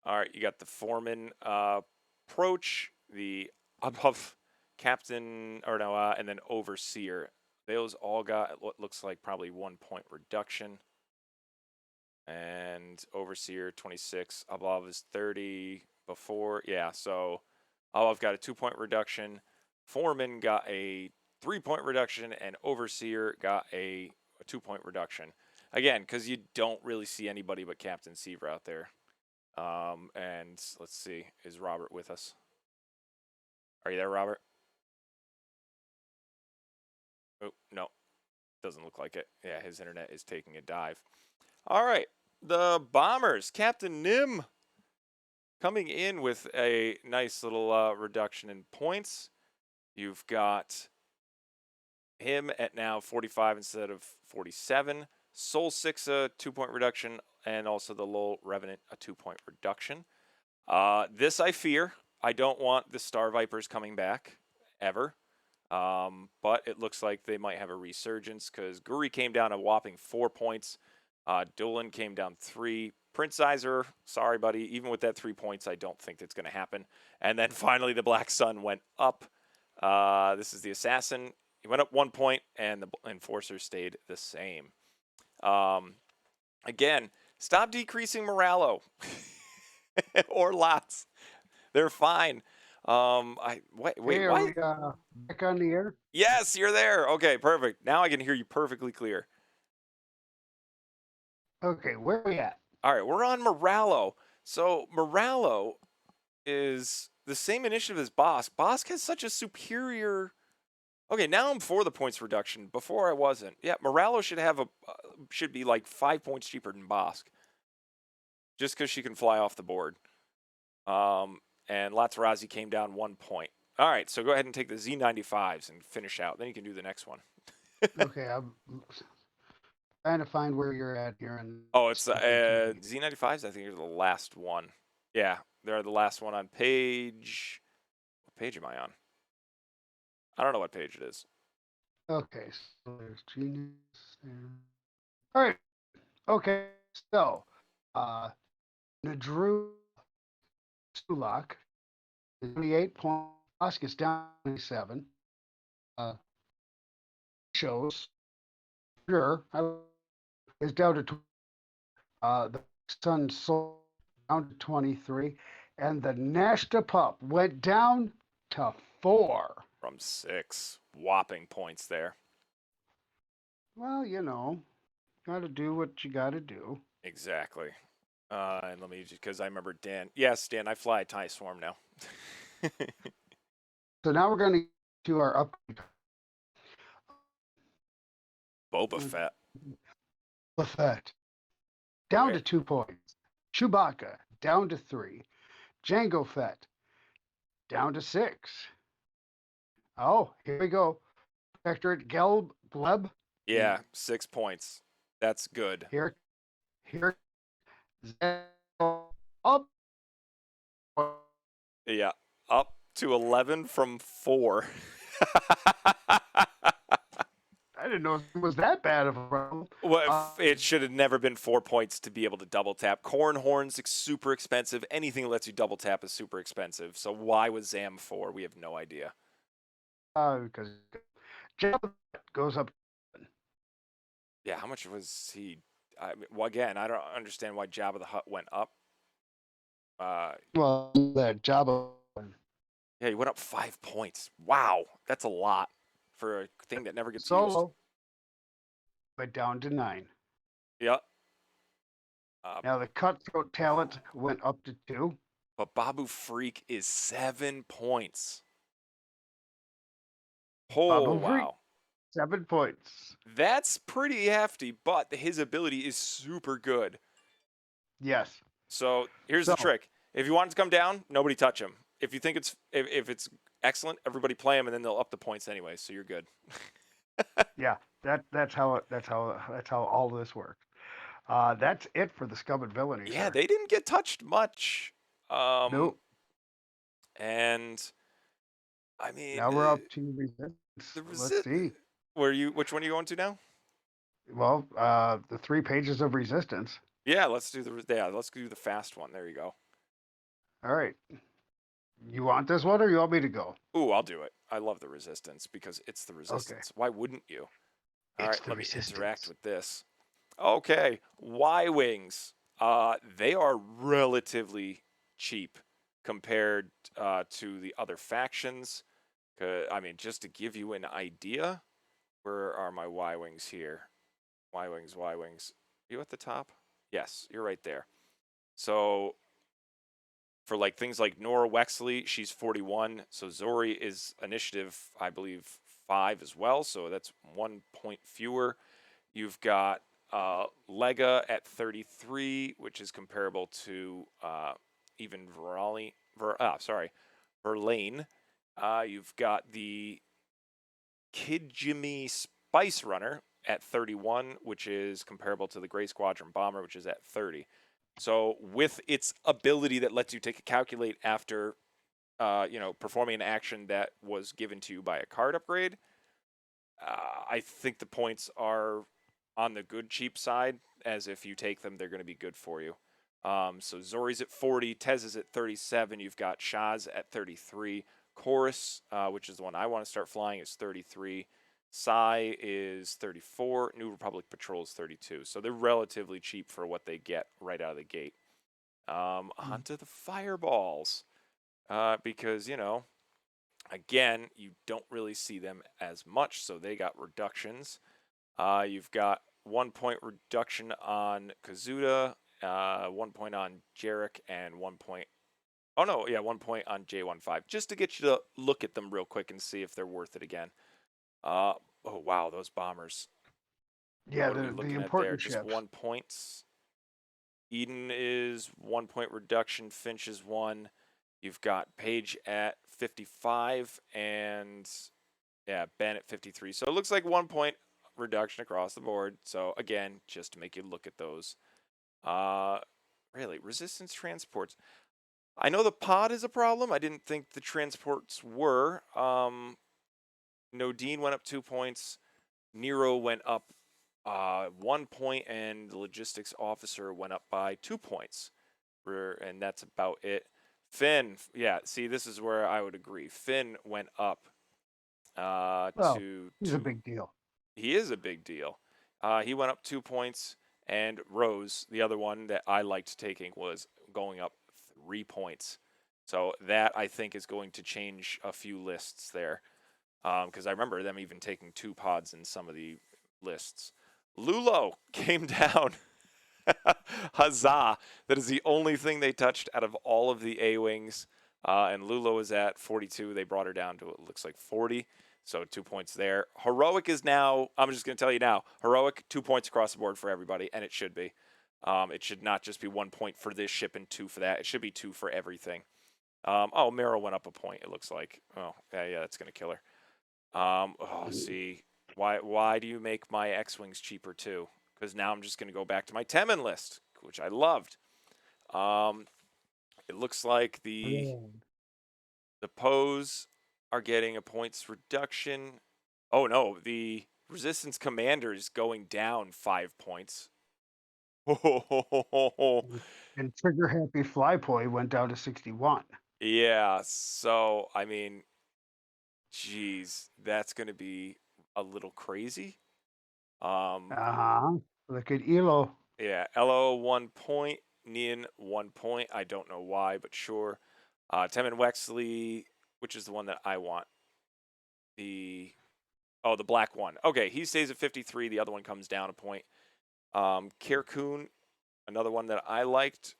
Speaker 1: All right, you got the Foreman Approach, the above Captain, and then Overseer. Those all got what looks like probably 1 point reduction. And Overseer 26, Ablov is 30 before. Yeah, so Ablov got a 2 point reduction. Foreman got a 3 point reduction, and Overseer got a 2 point reduction. Again, because you don't really see anybody but Captain Seaver out there. And let's see, is Robert with us? Are you there, Robert? Oh, no, doesn't look like it. Yeah, his internet is taking a dive. All right, the Bombers, Captain Nim, coming in with a nice little reduction in points. You've got him at now 45 instead of 47. Soul Six, a 2 point reduction, and also the Lowell Revenant, a 2 point reduction. This I fear. I don't want the Star Vipers coming back ever. But it looks like they might have a resurgence because Guri came down a whopping 4 points. Dolan came down 3. Prince Iser, sorry, buddy. Even with that 3 points, I don't think that's going to happen. And then finally, the Black Sun went up. This is the Assassin. He went up 1 point, and the Enforcer stayed the same. Again, stop decreasing Moralo or lots. They're fine. Wait,
Speaker 2: Hey,
Speaker 1: why?
Speaker 2: are we back on the air?
Speaker 1: Yes, you're there. Okay, perfect. Now I can hear you perfectly clear.
Speaker 2: Okay, where are we at?
Speaker 1: All right, we're on Moralo. So Moralo is the same initiative as Bosk. Bosk has such a superior. Okay, now I'm for the points reduction. Before I wasn't. Yeah, Moralo should be like 5 points cheaper than Bosk, just because she can fly off the board. And Latarazi came down 1 point. All right, so go ahead and take the Z95s and finish out. Then you can do the next one.
Speaker 2: Okay, I'm trying to find where you're at here.
Speaker 1: Oh, it's Z95s. I think is the last one. Yeah, they're the last one on page. What page am I on? I don't know what page it is.
Speaker 2: Okay, so there's Genius. All right. Okay, so Nadru Sulak 28 points. Musk is down to 27. Shows sure is down to the Sun Soul down to 23, and the Nashta Pup went down to 4.
Speaker 1: From 6. Whopping points there.
Speaker 2: Well, got to do what you got to do.
Speaker 1: Exactly. And let me, because I remember Dan. Yes, Dan, I fly a TIE Swarm now.
Speaker 2: So now we're going to do our up.
Speaker 1: Boba Fett.
Speaker 2: Boba Fett down
Speaker 1: Where?
Speaker 2: to 2 points. Chewbacca down to 3. Jango Fett down to 6. Oh, here we go. Protectorate Gleb.
Speaker 1: Yeah, 6 points. That's good.
Speaker 2: Here. Up.
Speaker 1: Yeah, up to 11 from 4.
Speaker 2: I didn't know it was that bad of a problem.
Speaker 1: Well, it should have never been 4 points to be able to double tap. Corn horns super expensive. Anything that lets you double tap is super expensive. So why was Zam 4? We have no idea.
Speaker 2: Because Jabba goes up.
Speaker 1: Yeah, how much was he? Well, again, I don't understand why Jabba the Hutt went up.
Speaker 2: Well, that Jabba.
Speaker 1: Yeah, he went up 5 points. Wow, that's a lot for a thing that never gets
Speaker 2: Solo
Speaker 1: used.
Speaker 2: went down to 9.
Speaker 1: Yeah.
Speaker 2: Now the cutthroat talent went up to 2.
Speaker 1: But Babu Freak is 7 points. Oh, wow.
Speaker 2: 7 points.
Speaker 1: That's pretty hefty, but his ability is super good.
Speaker 2: Yes.
Speaker 1: So here's the trick. If you want it to come down, nobody touch him. If you think if it's excellent, everybody play him, and then they'll up the points anyway. So you're good.
Speaker 2: Yeah, that's how all this works. That's it for the Scum and Villainy.
Speaker 1: Yeah,
Speaker 2: sir.
Speaker 1: they didn't get touched much.
Speaker 2: Nope.
Speaker 1: And I mean,
Speaker 2: Now we're up to Resistance. Let's see.
Speaker 1: Which one are you going to now?
Speaker 2: Well, the 3 pages of Resistance.
Speaker 1: Yeah, let's do the fast one. There you go.
Speaker 2: All right. You want this one, or you want me to go?
Speaker 1: Ooh, I'll do it. I love the Resistance because it's the Resistance. Okay. Why wouldn't you? All right, let me interact with this. Okay, Y-Wings. They are relatively cheap compared to the other factions. I mean, just to give you an idea, where are my Y-Wings here? Y-Wings. You at the top? Yes, you're right there. So for like things like Nora Wexley, she's 41. So Zori is initiative, I believe, 5 as well. So that's 1 point fewer. You've got Lega at 33, which is comparable to even Verlaine. You've got the Kijimi Spice Runner at 31, which is comparable to the Gray Squadron Bomber, which is at 30. So with its ability that lets you take a calculate after, performing an action that was given to you by a card upgrade, I think the points are on the good cheap side, as if you take them, they're going to be good for you. So Zori's at 40, Tez is at 37, you've got Shaz at 33, Chorus, which is the one I want to start flying, is 33, Psy is 34, New Republic Patrol is 32. So they're relatively cheap for what they get right out of the gate. Onto the Fireballs, because, again, you don't really see them as much, so they got reductions. You've got 1 point reduction on Kazuda, 1 point on Jarek, and 1 point... 1 point on J15, just to get you to look at them real quick and see if they're worth it again. Oh, wow, those bombers.
Speaker 2: Yeah, the important
Speaker 1: ships. Just 1 point. Eden is 1 point reduction, Finch is 1. You've got Paige at 55 and Ben at 53. So it looks like 1 point reduction across the board. So again, just to make you look at those. Really, Resistance transports. I know the pod is a problem. I didn't think the transports were. Nodine went up 2 points. Nero went up 1 point, and the logistics officer went up by 2 points. And that's about it. Finn, yeah. See, this is where I would agree. Finn went up
Speaker 2: Well,
Speaker 1: to
Speaker 2: he's a big deal.
Speaker 1: He is a big deal. He went up 2 points, and Rose, the other one that I liked taking, was going up 3 points. So that I think is going to change a few lists there, because I remember them even taking 2 pods in some of the lists. Lulo came down. Huzzah! That is the only thing they touched out of all of the A-Wings. And Lulo is at 42. They brought her down to, it looks like, 40. So 2 points there. Heroic is now, I'm just going to tell you now, Heroic, 2 points across the board for everybody, and it should be. It should not just be 1 point for this ship and 2 for that. It should be 2 for everything. Oh, Miro went up a point, it looks like. Oh, yeah, that's going to kill her. See, why do you make my X-Wings cheaper too? Because now I'm just going to go back to my Temin list, which I loved. It looks like the Poes are getting a points reduction. Oh no, the Resistance Commander is going down 5 points.
Speaker 2: And Trigger Happy Flyboy went down to 61.
Speaker 1: Yeah, so I mean, geez, that's going to be a little crazy.
Speaker 2: Look at Elo.
Speaker 1: Yeah, Elo 1 point, Nian 1 point. I don't know why, but sure. Temin Wexley, which is the one that I want. The black one. Okay, he stays at 53. The other one comes down a point. Kirkun, another one that I liked,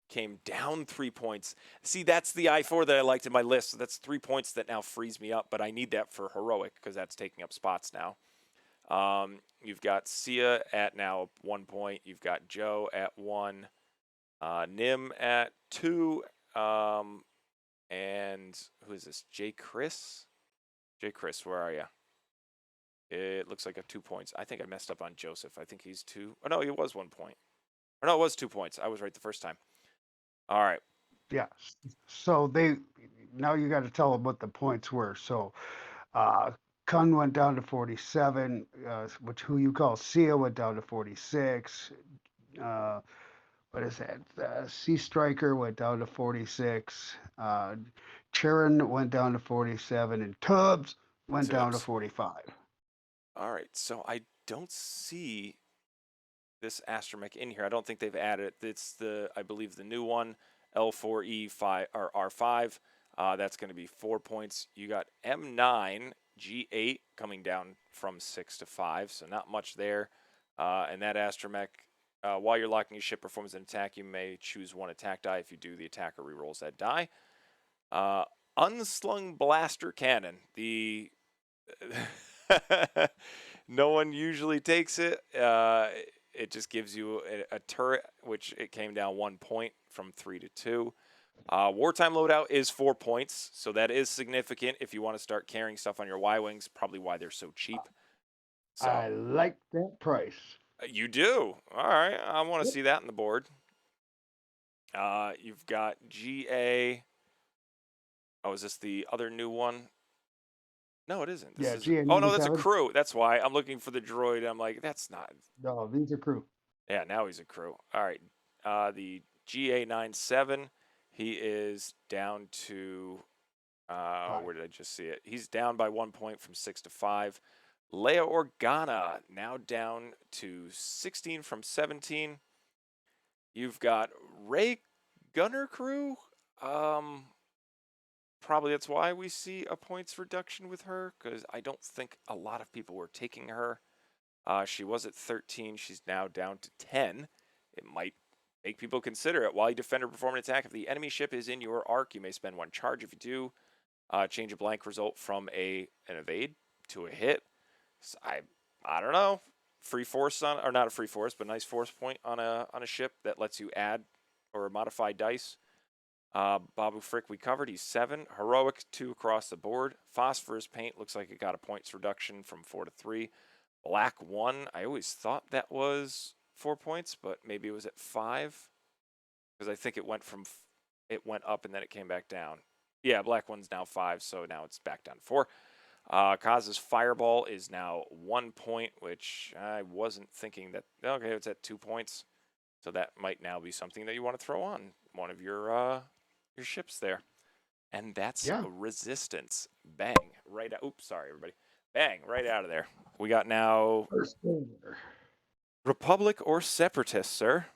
Speaker 1: came down 3 points. See, that's the I4 that I liked in my list. So that's 3 points that now frees me up, but I need that for Heroic because that's taking up spots now. You've got Sia at now 1 point. You've got Joe at 1. Nim at 2. And who is this? J. Chris? J. Chris, where are you? It looks like 2 points. I think I messed up on Joseph. I think he's 2. Oh, no, he was 1 point. Or no, it was 2 points. I was right the first time. All right.
Speaker 2: Yeah. So now you got to tell them what the points were. So Kun went down to 47, who you call Sia went down to 46. What is that? Sea Striker went down to 46. Charon went down to 47, and Tubbs went down to 45.
Speaker 1: All right, so I don't see this Astromech in here. I don't think they've added it. It's I believe the new one, L4E5 or R5. That's going to be 4 points. You got M9, G8 coming down from 6 to 5, so not much there. And that Astromech, while you're locking your ship performs an attack, you may choose 1 attack die. If you do, the attacker rerolls that die. Unslung Blaster Cannon. No one usually takes it. It just gives you a turret, which it came down 1 point from 3 to 2. Wartime loadout is 4 points, so that is significant if you want to start carrying stuff on your Y-Wings, probably why they're so cheap. So,
Speaker 2: I like that price.
Speaker 1: You do? All right. I want to see that on the board. You've got GA. Oh, is this the other new one? No, it isn't. Oh, no, that's a crew. That's why. I'm looking for the droid. I'm like, that's not.
Speaker 2: No, these are crew.
Speaker 1: Yeah, now he's a crew. All right. The GA97, he is down to, where did I just see it? He's down by 1 point from 6 to 5. Leia Organa now down to 16 from 17. You've got Ray Gunner crew. Probably that's why we see a points reduction with her, because I don't think a lot of people were taking her. She was at 13. She's now down to 10. It might make people consider it. While you defend or perform an attack, if the enemy ship is in your arc, you may spend 1 charge. If you do, change a blank result from an evade to a hit. So I don't know. Free force or not a free force, but nice force point on a ship that lets you add or modify dice. Babu Frick we covered. He's 7. Heroic 2 across the board. Phosphorus Paint looks like it got a points reduction from 4 to 3. Black 1. I always thought that was 4 points, but maybe it was at 5 because I think it went up and then it came back down. Yeah, black 1's now 5, so now it's back down to 4. Kaz's Fireball is now 1 point, which I wasn't thinking that. Okay, it's at 2 points, so that might now be something that you want to throw on one of your your ships there. And that's
Speaker 2: Yeah.
Speaker 1: a resistance. Bang. Right out. Oops, sorry, everybody. Bang. Right out of there. We got now
Speaker 2: First order.
Speaker 1: Republic or Separatists, sir.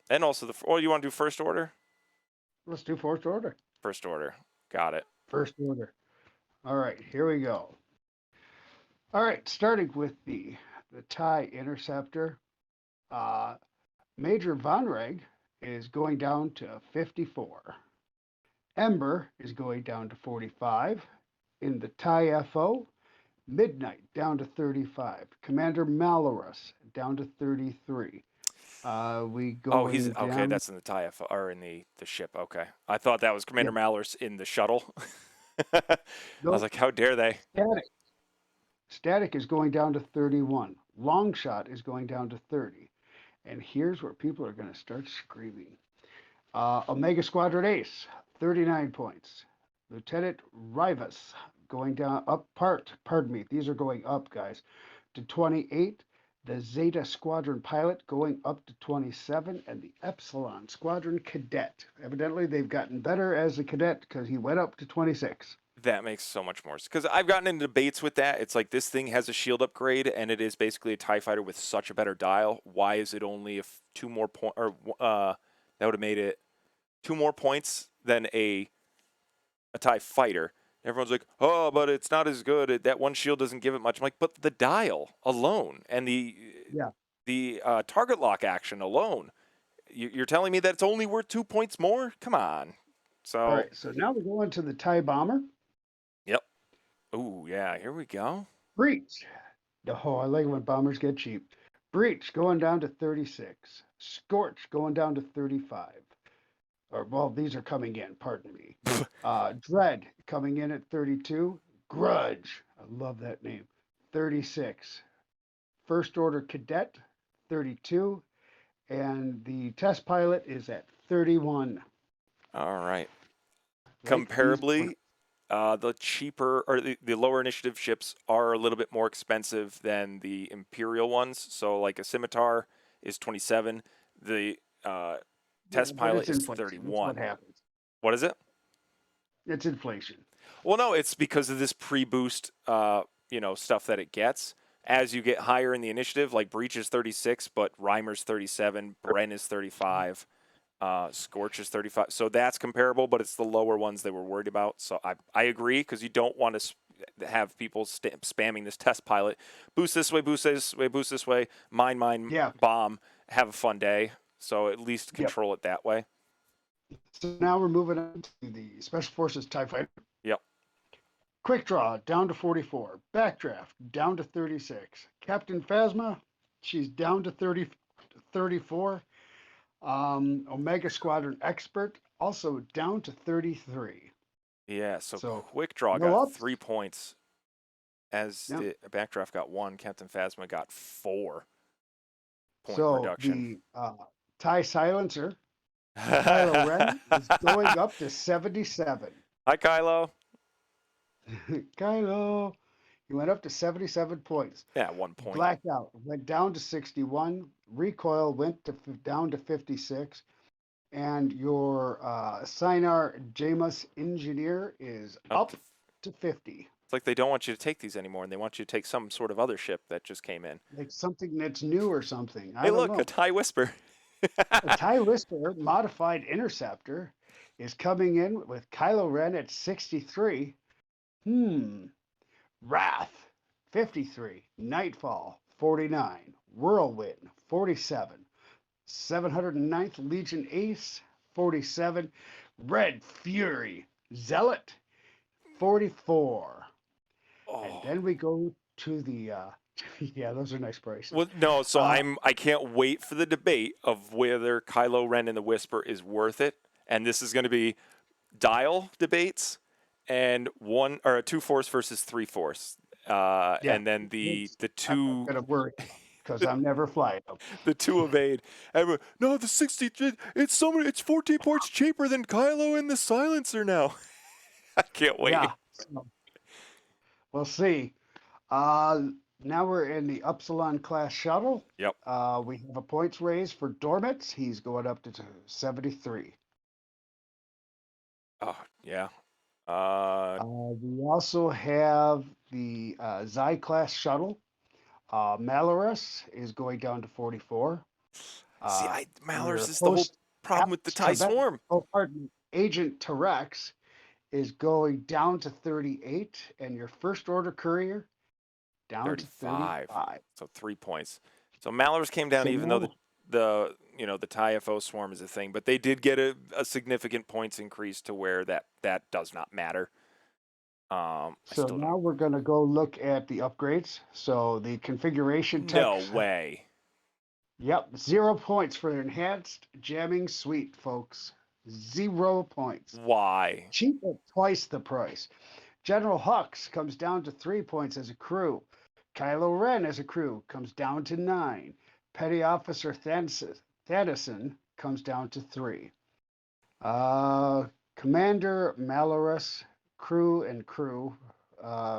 Speaker 1: And also you want to do first order?
Speaker 2: Let's do first order.
Speaker 1: First order. Got it.
Speaker 2: First order. All right, here we go. All right, starting with the TIE Interceptor. Major Von Reg is going down to 54. Ember is going down to 45. In the TIE FO, Midnight down to 35. Commander Malorus down to 33. We
Speaker 1: Oh, he's
Speaker 2: going
Speaker 1: okay.
Speaker 2: down.
Speaker 1: That's in the TIE or in the ship. Okay, I thought that was Commander Malorus in the shuttle. I was like, how dare they?
Speaker 2: Static is going down to 31. Longshot is going down to 30. And here's where people are going to start screaming. Omega Squadron Ace, 39 points. Lieutenant Rivas going down pardon me, these are going up, guys, to 28. The Zeta Squadron Pilot going up to 27, and the Epsilon Squadron Cadet. Evidently, they've gotten better as a cadet because he went up to 26.
Speaker 1: That makes so much more sense. Because I've gotten into debates with that. It's like this thing has a shield upgrade, and it is basically a TIE fighter with such a better dial. Why is it only two more points? Or that would have made it 2 more points than a TIE fighter. Everyone's like, oh, but it's not as good. That one shield doesn't give it much. I'm like, but the dial alone and the target lock action alone, you're telling me that it's only worth 2 points more? Come on. So
Speaker 2: all right, so now we're going to the TIE Bomber.
Speaker 1: Yep. Ooh, yeah. Here we go.
Speaker 2: Breach. Oh, I like when bombers get cheap. Breach going down to 36. Scorch going down to 35. Or, well, these are coming in, pardon me. Dread coming in at 32. Grudge, I love that name, 36. First Order Cadet, 32. And the test pilot is at 31.
Speaker 1: All right.
Speaker 2: Like
Speaker 1: Comparably, the cheaper or the lower initiative ships are a little bit more expensive than the Imperial ones. So, like a Scimitar is 27. The test pilot is 31.
Speaker 2: That's what happens.
Speaker 1: What is it?
Speaker 2: It's inflation.
Speaker 1: Well, no, it's because of this pre-boost, stuff that it gets. As you get higher in the initiative, like Breach is 36, but Reimer's 37, Bren is 35, Scorch is 35. So that's comparable, but it's the lower ones they were worried about. So I agree, because you don't want to have people spamming this test pilot. Boost this way, boost this way, boost this way. Mine, bomb. Have a fun day. So at least control it that way.
Speaker 2: So now we're moving on to the Special Forces TIE Fighter.
Speaker 1: Yep.
Speaker 2: Quick Draw down to 44. Backdraft down to 36. Captain Phasma, she's down to 34. Omega Squadron Expert also down to 33.
Speaker 1: Yeah, so Quick Draw got 3 points. As the Backdraft got 1, Captain Phasma got 4 point reduction.
Speaker 2: The TIE Silencer, Kylo Ren, is going up to 77.
Speaker 1: Hi, Kylo.
Speaker 2: Kylo, he went up to 77 points.
Speaker 1: Yeah, 1 point.
Speaker 2: Blackout went down to 61. Recoil went down to 56. And your Sinar Jamus Engineer is up to 50.
Speaker 1: It's like they don't want you to take these anymore, and they want you to take some sort of other ship that just came in.
Speaker 2: Like something that's new or something.
Speaker 1: Hey, look, a TIE Whisper.
Speaker 2: A TIE Whisper Modified Interceptor is coming in with Kylo Ren at 63. Wrath, 53. Nightfall, 49. Whirlwind, 47. 709th Legion Ace, 47. Red Fury, Zealot, 44.
Speaker 1: Oh.
Speaker 2: And then we go to the, those are nice prices.
Speaker 1: Well, no, so I can't wait for the debate of whether Kylo Ren and the Whisper is worth it. And this is going to be dial debates and 2 force versus 3 force. And then the two.
Speaker 2: I'm going to worry because I'm never flying them.
Speaker 1: The 2 evade. No, the 60. It's 14 points cheaper than Kylo and the Silencer now. I can't wait.
Speaker 2: Yeah. So, we'll see. Now we're in the Upsilon class shuttle.
Speaker 1: Yep.
Speaker 2: We have a points raise for Dormitz. He's going up to 73.
Speaker 1: Oh, yeah.
Speaker 2: We also have the Xi class shuttle. Malarus is going down to 44.
Speaker 1: See,
Speaker 2: Your
Speaker 1: Malice is the whole
Speaker 2: host,
Speaker 1: problem with the
Speaker 2: Alex
Speaker 1: TIE
Speaker 2: Trebek,
Speaker 1: Swarm.
Speaker 2: oh, pardon me, Agent Terex is going down to 38, and your first order courier down to
Speaker 1: 35.
Speaker 2: 35.
Speaker 1: So 3 points. So Malor's came down
Speaker 2: So
Speaker 1: even though
Speaker 2: now,
Speaker 1: the TIE-FO swarm is a thing, but they did get a significant points increase to where that does not matter. I
Speaker 2: so
Speaker 1: still don't.
Speaker 2: now we're going to go look at the upgrades. So the configuration
Speaker 1: No
Speaker 2: text,
Speaker 1: way.
Speaker 2: yep, 0 points for enhanced jamming suite, folks. 0 points.
Speaker 1: Why?
Speaker 2: Cheap at twice the price. General Hux comes down to 3 points as a crew. Kylo Ren as a crew comes down to 9. Petty Officer Thaddeson comes down to 3. Commander Malorus, crew,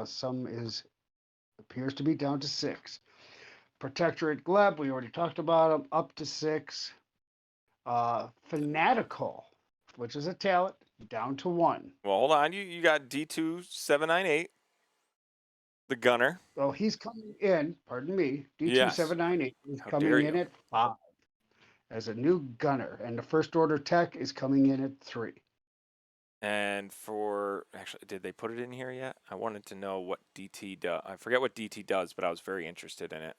Speaker 2: some appears to be down to 6. Protectorate Gleb, we already talked about him, up to 6. Fanatical, which is a talent, down to 1.
Speaker 1: Well, hold on. You got D2798, the gunner.
Speaker 2: Oh, he's coming in, pardon me,
Speaker 1: Yes.
Speaker 2: D2798 is
Speaker 1: How dare
Speaker 2: coming in
Speaker 1: you?
Speaker 2: at 5 as a new gunner, and the first order tech is coming in at 3.
Speaker 1: And actually, did they put it in here yet? I wanted to know what DT does. I forget what DT does, but I was very interested in it.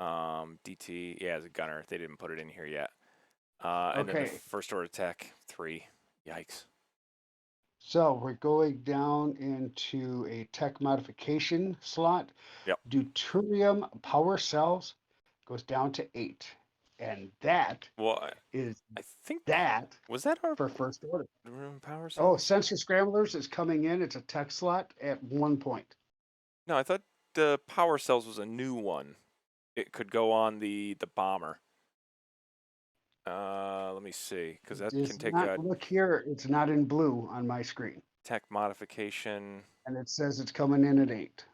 Speaker 1: DT, yeah, as a gunner, they didn't put it in here yet. And then the
Speaker 2: Okay,
Speaker 1: first order tech 3. Yikes.
Speaker 2: so we're going down into a tech modification slot.
Speaker 1: Yep.
Speaker 2: Deuterium power cells goes down to 8. And that
Speaker 1: Well,
Speaker 2: is
Speaker 1: I think
Speaker 2: that
Speaker 1: was that our
Speaker 2: for first order.
Speaker 1: power
Speaker 2: Oh,
Speaker 1: cells?
Speaker 2: Sensor Scramblers is coming in. It's a tech slot at 1 point.
Speaker 1: No, I thought the power cells was a new one. It could go on the bomber. Let me see, because that can
Speaker 2: It's
Speaker 1: take
Speaker 2: not,
Speaker 1: a
Speaker 2: look here, it's not in blue on my screen.
Speaker 1: tech modification.
Speaker 2: And it says it's coming in at 8.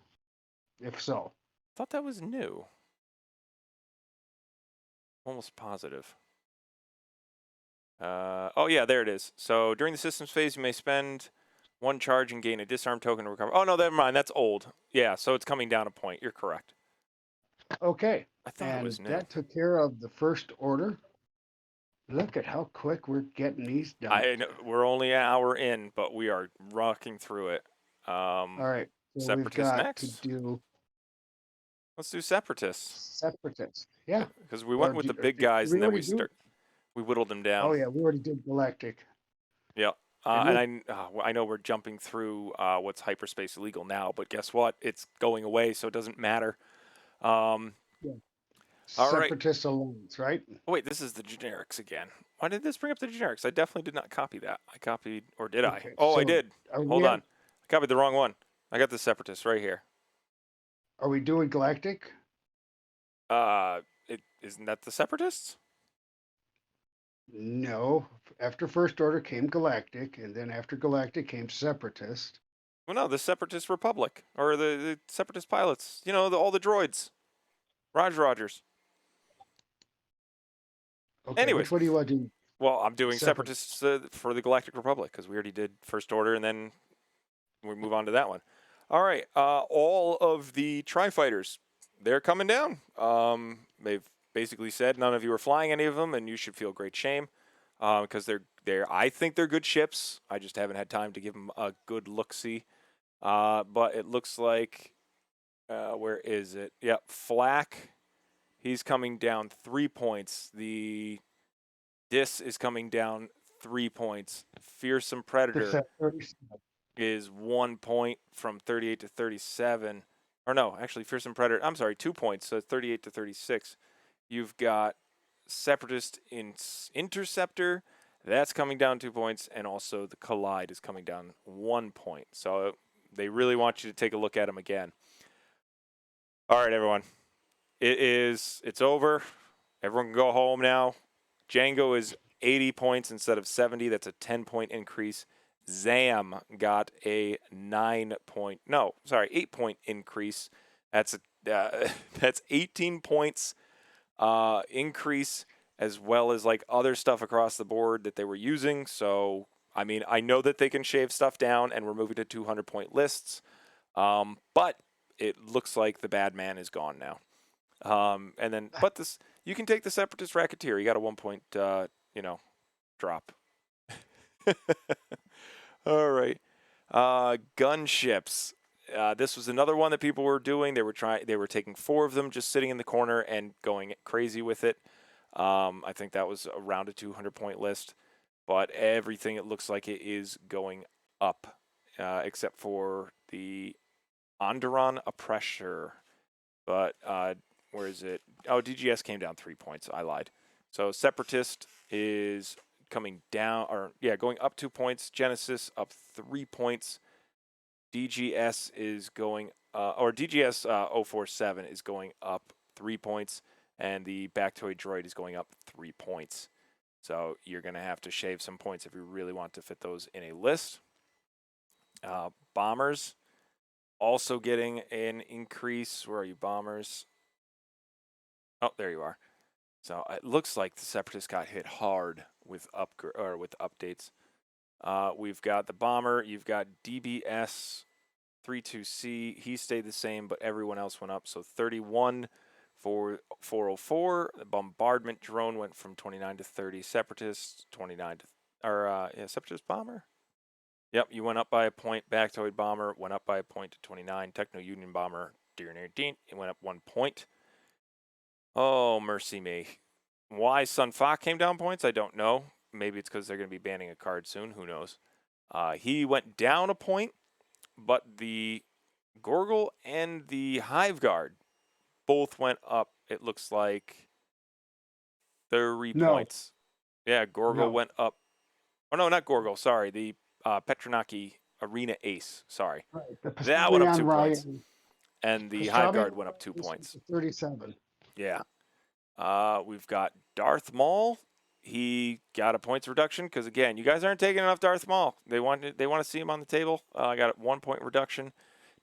Speaker 2: If so.
Speaker 1: I thought that was new. Almost positive. Oh yeah, there it is. So during the systems phase, you may spend 1 charge and gain a disarm token to recover. Oh no, never mind. That's old. Yeah, so it's coming down a point. You're correct.
Speaker 2: Okay.
Speaker 1: I thought it
Speaker 2: And
Speaker 1: was new.
Speaker 2: that took care of the first order. Look at how quick we're getting these done.
Speaker 1: I know we're only an hour in, but we are rocking through it.
Speaker 2: All right. So we've
Speaker 1: Separatists
Speaker 2: got to
Speaker 1: next.
Speaker 2: do
Speaker 1: Let's do separatists.
Speaker 2: separatists. Yeah.
Speaker 1: Because we
Speaker 2: Or
Speaker 1: went with the
Speaker 2: or
Speaker 1: big guys, and then
Speaker 2: already do?
Speaker 1: we whittled them down.
Speaker 2: Oh yeah, we already did Galactic.
Speaker 1: Yeah.
Speaker 2: And
Speaker 1: I know we're jumping through what's hyperspace illegal now, but guess what? It's going away, so it doesn't matter.
Speaker 2: yeah.
Speaker 1: All right.
Speaker 2: Separatist alliance, right?
Speaker 1: Oh, wait, this is the generics again. Why did this bring up the generics? I definitely did not copy that. I copied, or did I?
Speaker 2: Okay.
Speaker 1: Oh, I
Speaker 2: So
Speaker 1: did.
Speaker 2: are
Speaker 1: Hold
Speaker 2: we
Speaker 1: on. I copied the wrong one. I got the separatists right here.
Speaker 2: are we doing Galactic?
Speaker 1: Isn't that the separatists?
Speaker 2: No. After First Order came Galactic, and then after Galactic came Separatist.
Speaker 1: Well, no, the Separatist Republic, or the Separatist pilots. You know, all the droids. Rogers.
Speaker 2: Okay,
Speaker 1: Anyways,
Speaker 2: which one do you want to do?
Speaker 1: well, I'm doing
Speaker 2: Separate.
Speaker 1: Separatists for the Galactic Republic because we already did First Order, and then we move on to that one. All right, all of the Tri-Fighters, they're coming down. They've basically said none of you are flying any of them, and you should feel great shame because I think they're good ships. I just haven't had time to give them a good look-see. But it looks like, where is it? Yep, Flack. He's coming down 3 points. The Dis is coming down 3 points. Fearsome Predator is 1 point from 38 to 37. Or no, actually, Fearsome Predator, I'm sorry, 2 points, so it's 38 to 36. You've got Separatist Interceptor, that's coming down 2 points, and also the Collide is coming down 1 point. So they really want you to take a look at them again. All right, everyone. It's over. Everyone can go home now. Django is 80 points instead of 70. That's a 10-point increase. Zam got a 8-point increase. That's 18 points increase, as well as like other stuff across the board that they were using. So I mean, I know that they can shave stuff down, and we're moving to 200-point lists, but it looks like the bad man is gone now. And then, but this, you can take the Separatist Racketeer. You got a 1 point, drop. All right. Gunships. This was another one that people were doing. They were taking 4 of them, just sitting in the corner and going crazy with it. I think that was around a 200-point list, but everything, it looks like it is going up, except for the Onderon Oppressor. But where is it? Oh, DGS came down 3 points. I lied. So Separatist is coming down, going up 2 points. Genesis up 3 points. DGS is going, DGS 047 is going up 3 points, and the Bactoid Droid is going up 3 points. So you're going to have to shave some points if you really want to fit those in a list. Bombers also getting an increase. Where are you, Bombers? Oh, there you are. So it looks like the Separatists got hit hard with updates. We've got the Bomber. You've got DBS 32C. He stayed the same, but everyone else went up. So 31 for 404. The Bombardment Drone went from 29 to 30. Separatists 29 to, Separatist Bomber. Yep, you went up by a point. Bactoid Bomber went up by a point to 29. Techno Union Bomber, it went up 1 point. Oh, mercy me. Why Sun Fa came down points, I don't know. Maybe it's because they're going to be banning a card soon. Who knows? He went down a point, but the Gorgle and the Hive Guard both went up, it looks like, 30 points. Yeah, Gorgle went up. Oh, no, not Gorgle. Sorry. The Petronaki Arena Ace. Sorry.
Speaker 2: Right,
Speaker 1: that went up 2 points. And the Hive Guard went up 2 points.
Speaker 2: 37.
Speaker 1: Yeah. We've got Darth Maul. He got a points reduction because, again, you guys aren't taking enough Darth Maul. They want to see him on the table. I got a 1 point reduction.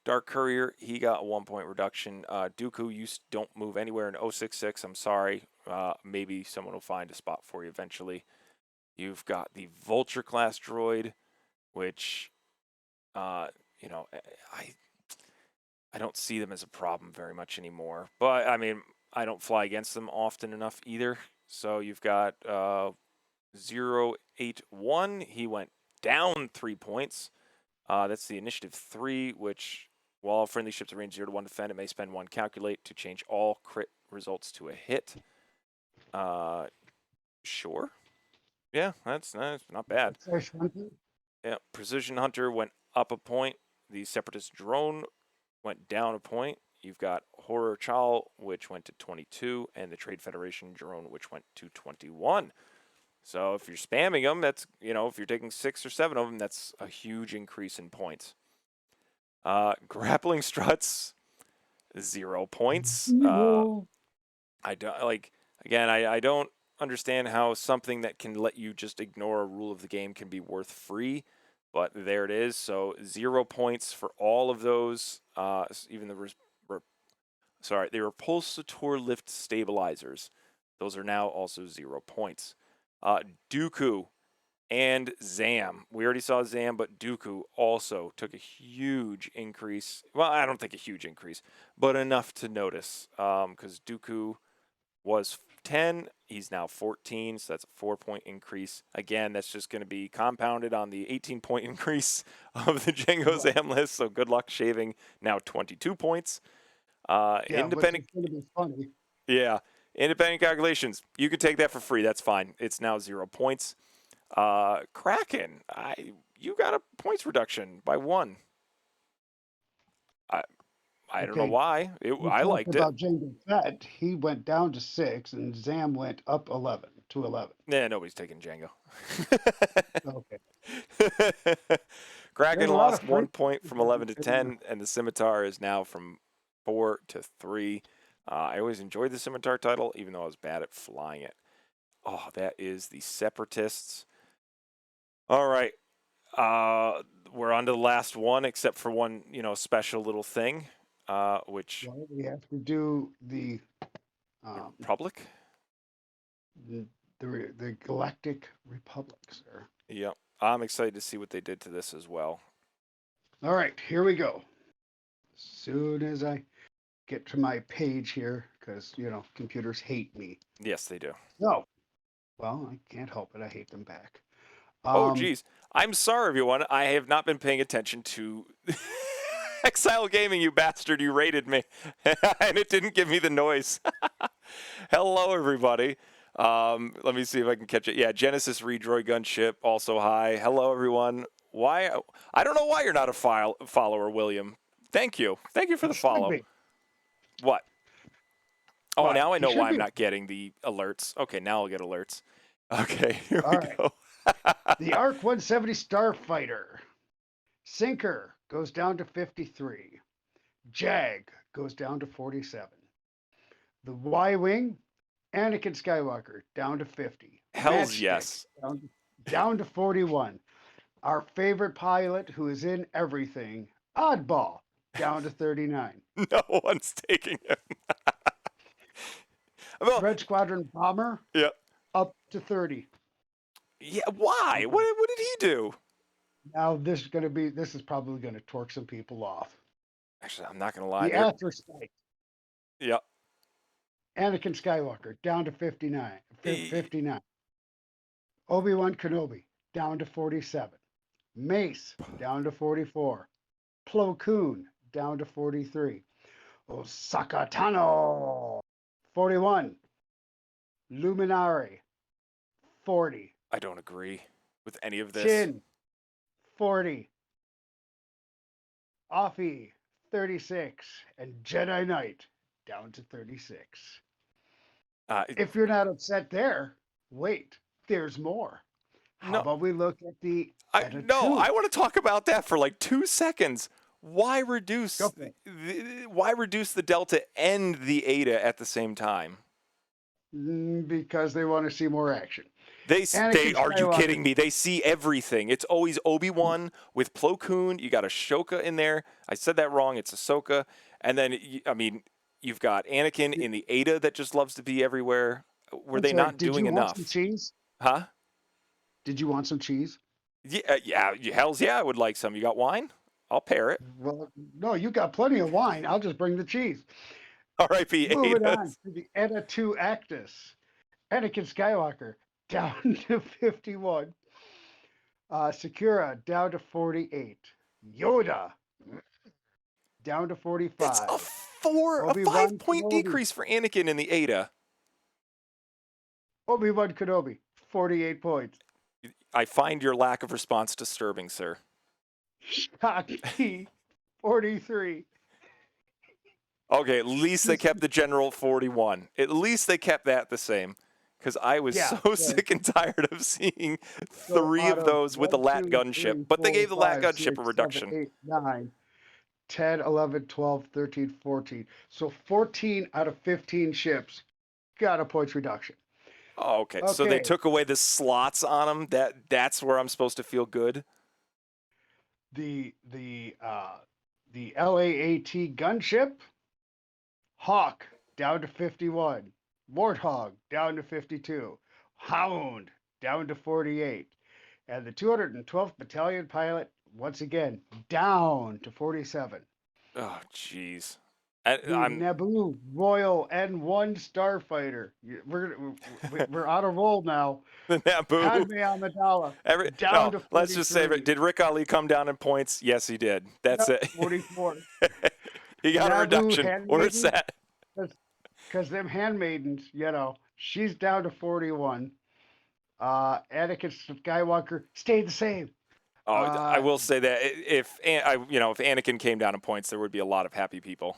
Speaker 1: Dark Courier, he got a 1 point reduction. Dooku, you don't move anywhere in 066. I'm sorry. Maybe someone will find a spot for you eventually. You've got the Vulture class droid, which, I don't see them as a problem very much anymore. But, I mean, I don't fly against them often enough either. So you've got 081. He went down 3 points. That's the Initiative 3, which, while friendly ships are range 0 to 1 defend, it may spend 1 calculate to change all crit results to a hit. Sure. Yeah, that's not bad. Yeah, Precision Hunter went up a point. The Separatist Drone went down a point. You've got Horror Chal, which went to 22, and the Trade Federation Drone, which went to 21. So if you're spamming them, that's, if you're taking 6 or 7 of them, that's a huge increase in points. Grappling Struts, 0 points. I don't understand how something that can let you just ignore a rule of the game can be worth free, but there it is. So 0 points for all of those. Even the repulsator lift stabilizers. Those are now also 0 points. Dooku and Zam. We already saw Zam, but Dooku also took a huge increase. Well, I don't think a huge increase, but enough to notice. Because Dooku was 10, he's now 14, so that's a 4 point increase. Again, that's just going to be compounded on the 18 point increase of the Jango Zam list. So good luck shaving now 22 points. Independent.
Speaker 2: Which is going to be funny.
Speaker 1: Yeah. Independent calculations. You could take that for free. That's fine. It's now 0 points. Kraken. You got a points reduction by 1. I don't know why. I liked it.
Speaker 2: About Jango Fett, he went down to 6, and Zam went up 11 to 11.
Speaker 1: Yeah, nobody's taking Jango.
Speaker 2: Okay.
Speaker 1: Kraken lost 1 point from 11 to 10, and the Scimitar is now from 4 to 3. I always enjoyed the Scimitar title, even though I was bad at flying it. Oh, that is the Separatists. All right. We're on to the last one, except for one, special little thing, which...
Speaker 2: Well, we have to do the
Speaker 1: Republic?
Speaker 2: The Galactic Republic, sir.
Speaker 1: Yep. I'm excited to see what they did to this as well.
Speaker 2: All right, here we go. As soon as I get to my page here, because, computers hate me.
Speaker 1: Yes, they do.
Speaker 2: So, well, I can't help it. I hate them back.
Speaker 1: Oh, geez. I'm sorry, everyone. I have not been paying attention to Exile Gaming, you bastard. You rated me, and it didn't give me the noise. Hello, everybody. Let me see if I can catch it. Yeah, Genesis Redroid Gunship, also hi. Hello, everyone. Why? I don't know why you're not a follower, William. Thank you. Thank you for the follow. What? Oh,
Speaker 2: What?
Speaker 1: now I
Speaker 2: He
Speaker 1: know
Speaker 2: should
Speaker 1: why I'm
Speaker 2: be.
Speaker 1: not getting the alerts. Okay, now I'll get alerts. Okay, here
Speaker 2: All
Speaker 1: we
Speaker 2: right.
Speaker 1: go.
Speaker 2: The ARC 170 Starfighter. Sinker goes down to 53. Jag goes down to 47. The Y-Wing, Anakin Skywalker, down to 50.
Speaker 1: Hells
Speaker 2: Matchstick,
Speaker 1: yes.
Speaker 2: down to 41. Our favorite pilot who is in everything, Oddball, down to 39.
Speaker 1: No one's taking him. Well,
Speaker 2: Red Squadron Bomber,
Speaker 1: yeah.
Speaker 2: up to 30.
Speaker 1: Yeah, why? What did he do?
Speaker 2: Now this is probably gonna torque some people off.
Speaker 1: Actually, I'm not gonna lie.
Speaker 2: The Astromech,
Speaker 1: Yeah.
Speaker 2: Anakin Skywalker, down to 59. 59. Obi-Wan Kenobi, down to 47. Mace, down to 44. Plo Koon, down to 43. Osaka Tano, 41. Luminari, 40.
Speaker 1: I don't agree with any of this.
Speaker 2: Chin, 40. Offie, 36. And Jedi Knight, down to 36. If you're not upset there, wait, there's more. How about we look at the
Speaker 1: No, I want to talk about that for like 2 seconds. Why reduce the Delta and the Eta at the same time?
Speaker 2: Because they want to see more action.
Speaker 1: Are you kidding me? They see everything. It's always Obi-Wan with Plo Koon. You got Ahsoka in there. I said that wrong. It's Ahsoka. And then, I mean, you've got Anakin in the Eta that just loves to be everywhere. Were they not doing enough?
Speaker 2: Did you want some cheese?
Speaker 1: Huh?
Speaker 2: Did you want some cheese?
Speaker 1: Yeah, hells yeah, I would like some. You got wine? I'll pair it.
Speaker 2: Well, no, you got plenty of wine. I'll just bring the cheese.
Speaker 1: R.I.P.
Speaker 2: Moving on to the Eta 2 Actus. Anakin Skywalker, down to 51. Sakura, down to 48. Yoda, down to 45.
Speaker 1: That's a 5-point decrease for Anakin in the Eta.
Speaker 2: Obi-Wan Kenobi, 48 points.
Speaker 1: I find your lack of response disturbing, sir.
Speaker 2: Shakti, 43.
Speaker 1: Okay, at least they kept the General 41. At least they kept that the same. Because I was so sick and tired of seeing 3 of those with the lat gunship. But they gave the lat gunship a reduction.
Speaker 2: 7, 8, 9, 10, 11, 12, 13, 14. So 14 out of 15 ships got a points reduction.
Speaker 1: Oh, okay. So they took away the slots on them. That's where I'm supposed to feel good.
Speaker 2: The LAAT gunship, Hawk down to 51, Warthog down to 52, Hound down to 48, and the 212th Battalion pilot once again down to 47.
Speaker 1: Oh, jeez.
Speaker 2: Naboo Royal N1 Starfighter. We're on a roll now.
Speaker 1: The Naboo.
Speaker 2: Padme Amidala. Down to 43.
Speaker 1: Let's just say, did Rick Ali come down in points? Yes, he did. That's it.
Speaker 2: 44.
Speaker 1: He got a reduction. We're set.
Speaker 2: Because them handmaidens, she's down to 41. Atticus Skywalker stayed the same.
Speaker 1: Oh, I will say that if Anakin came down in points, there would be a lot of happy people.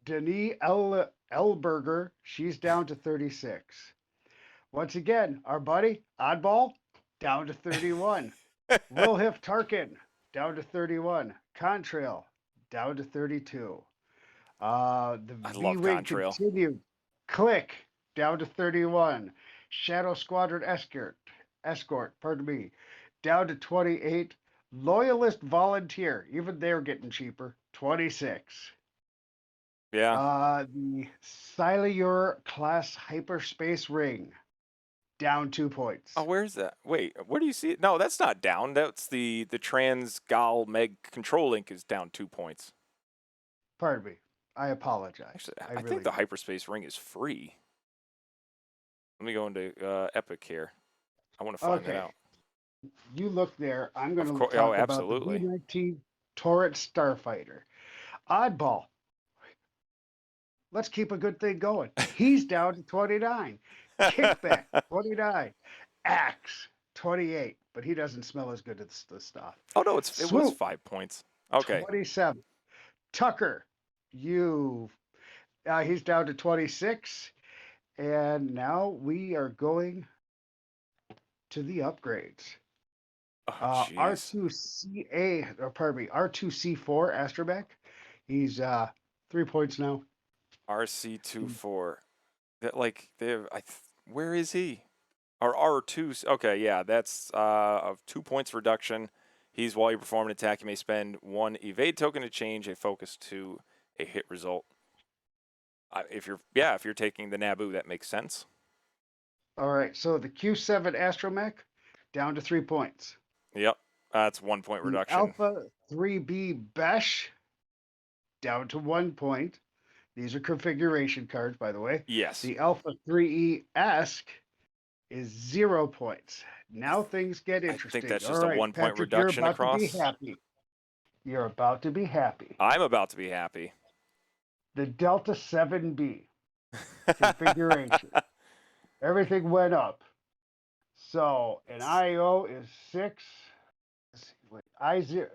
Speaker 2: Denis Elberger, she's down to 36. Once again, our buddy, Oddball, down to 31. Wilhif Tarkin, down to 31. Contrail, down to 32. The V-Wing continued. Click, down to 31. Shadow Squadron Escort, down to 28. Loyalist Volunteer, even they're getting cheaper, 26.
Speaker 1: Yeah.
Speaker 2: The Silure class hyperspace ring, down 2 points.
Speaker 1: Oh, where's that? Wait, where do you see it? No, that's not down. That's the Trans Gal Meg control link is down 2 points.
Speaker 2: Pardon me. I apologize.
Speaker 1: Actually, I
Speaker 2: really
Speaker 1: think the hyperspace ring is free. Let me go into Epic here. I want to find that out.
Speaker 2: You look there. I'm going to
Speaker 1: Oh,
Speaker 2: talk about
Speaker 1: absolutely.
Speaker 2: the B-19 Torrent Starfighter. Oddball. Let's keep a good thing going. He's down to 29. Kickback, 29. Axe, 28. But he doesn't smell as good as the stuff.
Speaker 1: Oh, no, it was 5 points. Okay.
Speaker 2: 27. Tucker, he's down to 26. And now we are going to the upgrades.
Speaker 1: Oh,
Speaker 2: R2C4 Astromech. He's 3 points now.
Speaker 1: RC24. Where is he? Or R2. Okay, yeah, that's a 2 points reduction. He's while you perform an attack, you may spend 1 evade token to change a focus to a hit result. If you're taking the Naboo, that makes sense.
Speaker 2: All right, so the Q7 Astromech down to 3 points.
Speaker 1: Yep, that's 1 point reduction.
Speaker 2: Alpha 3B Besh down to 1 point. These are configuration cards, by the way.
Speaker 1: Yes.
Speaker 2: The Alpha 3E Ask is 0 points. Now things get interesting.
Speaker 1: I think that's just a 1 point reduction across.
Speaker 2: You're about to be happy.
Speaker 1: I'm about to be happy.
Speaker 2: The Delta 7B configuration. Everything went up. So an IO is 6.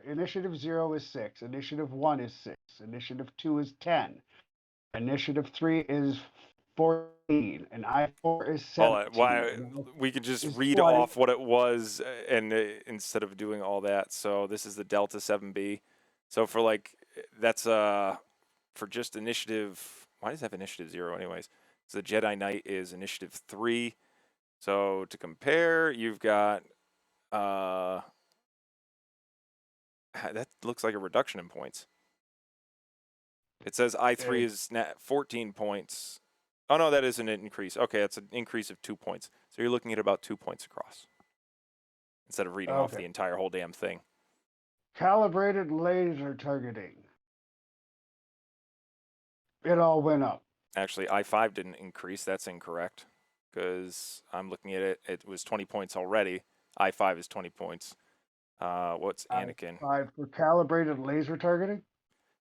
Speaker 2: Initiative 0 is 6. Initiative 1 is 6. Initiative 2 is 10. Initiative 3 is 14. And I4 is 17.
Speaker 1: We could just read off what it was and instead of doing all that. So this is the Delta 7B. So for that's for just initiative. Why does it have initiative 0 anyways? So the Jedi Knight is initiative 3. So to compare, you've got that looks like a reduction in points. It says I3 is 14 points. Oh no, that is an increase. Okay, that's an increase of 2 points. So you're looking at about 2 points across instead of reading off the entire whole damn thing.
Speaker 2: Calibrated laser targeting. It all went up.
Speaker 1: Actually, I5 didn't increase. That's incorrect because I'm looking at it. It was 20 points already. I5 is 20 points. What's Anakin?
Speaker 2: I5 for calibrated laser targeting?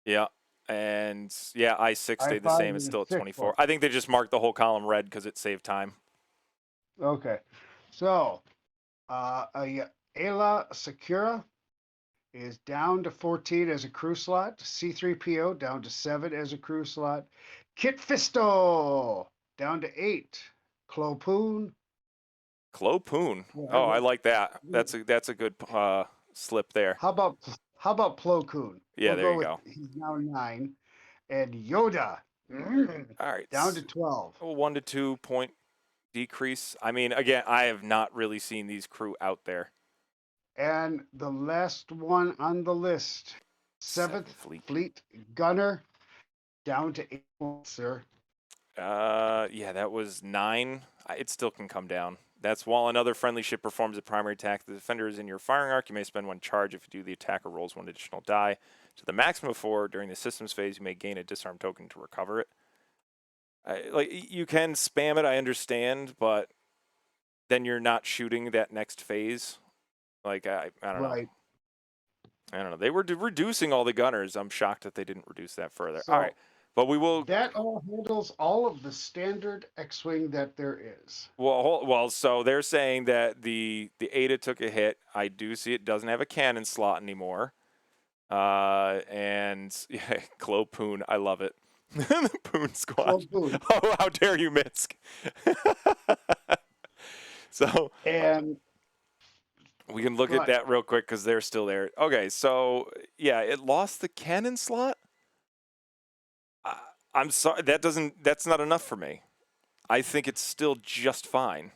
Speaker 1: Yeah. And yeah, I6 stayed the same. It's still at 24. I think they just marked the whole column red because it saved time.
Speaker 2: Okay. So, Ayla Sakura is down to 14 as a crew slot. C3PO down to 7 as a crew slot. Kit Fisto down to 8. Clopoon.
Speaker 1: Oh, I like that. That's a good slip there.
Speaker 2: How about Plo Koon?
Speaker 1: Yeah, there you go.
Speaker 2: He's now 9. And Yoda.
Speaker 1: All right.
Speaker 2: Down to 12.
Speaker 1: A 1 to 2 point decrease. I mean, again, I have not really seen these crew out there.
Speaker 2: And the last one on the list, 7th Fleet Gunner, down to 8 points, sir.
Speaker 1: Yeah, that was 9. It still can come down. That's while another friendly ship performs a primary attack. The defender is in your firing arc. You may spend 1 charge. If you do, the attacker rolls 1 additional die. To the maximum of 4 during the systems phase, you may gain a disarm token to recover it. You can spam it, I understand, but then you're not shooting that next phase. I don't know. I don't know. They were reducing all the gunners. I'm shocked that they didn't reduce that further.
Speaker 2: So,
Speaker 1: all right. But we will.
Speaker 2: That all handles all of the standard X-Wing that there is.
Speaker 1: Well, so they're saying that the Ada took a hit. I do see it doesn't have a cannon slot anymore. And yeah, Clopoon, I love it. The Poon Squad. Oh, how dare you, Mitsk? So.
Speaker 2: And.
Speaker 1: We can look at that real quick because they're still there. Okay, so yeah, it lost the cannon slot. I'm sorry, that's not enough for me. I think it's still just fine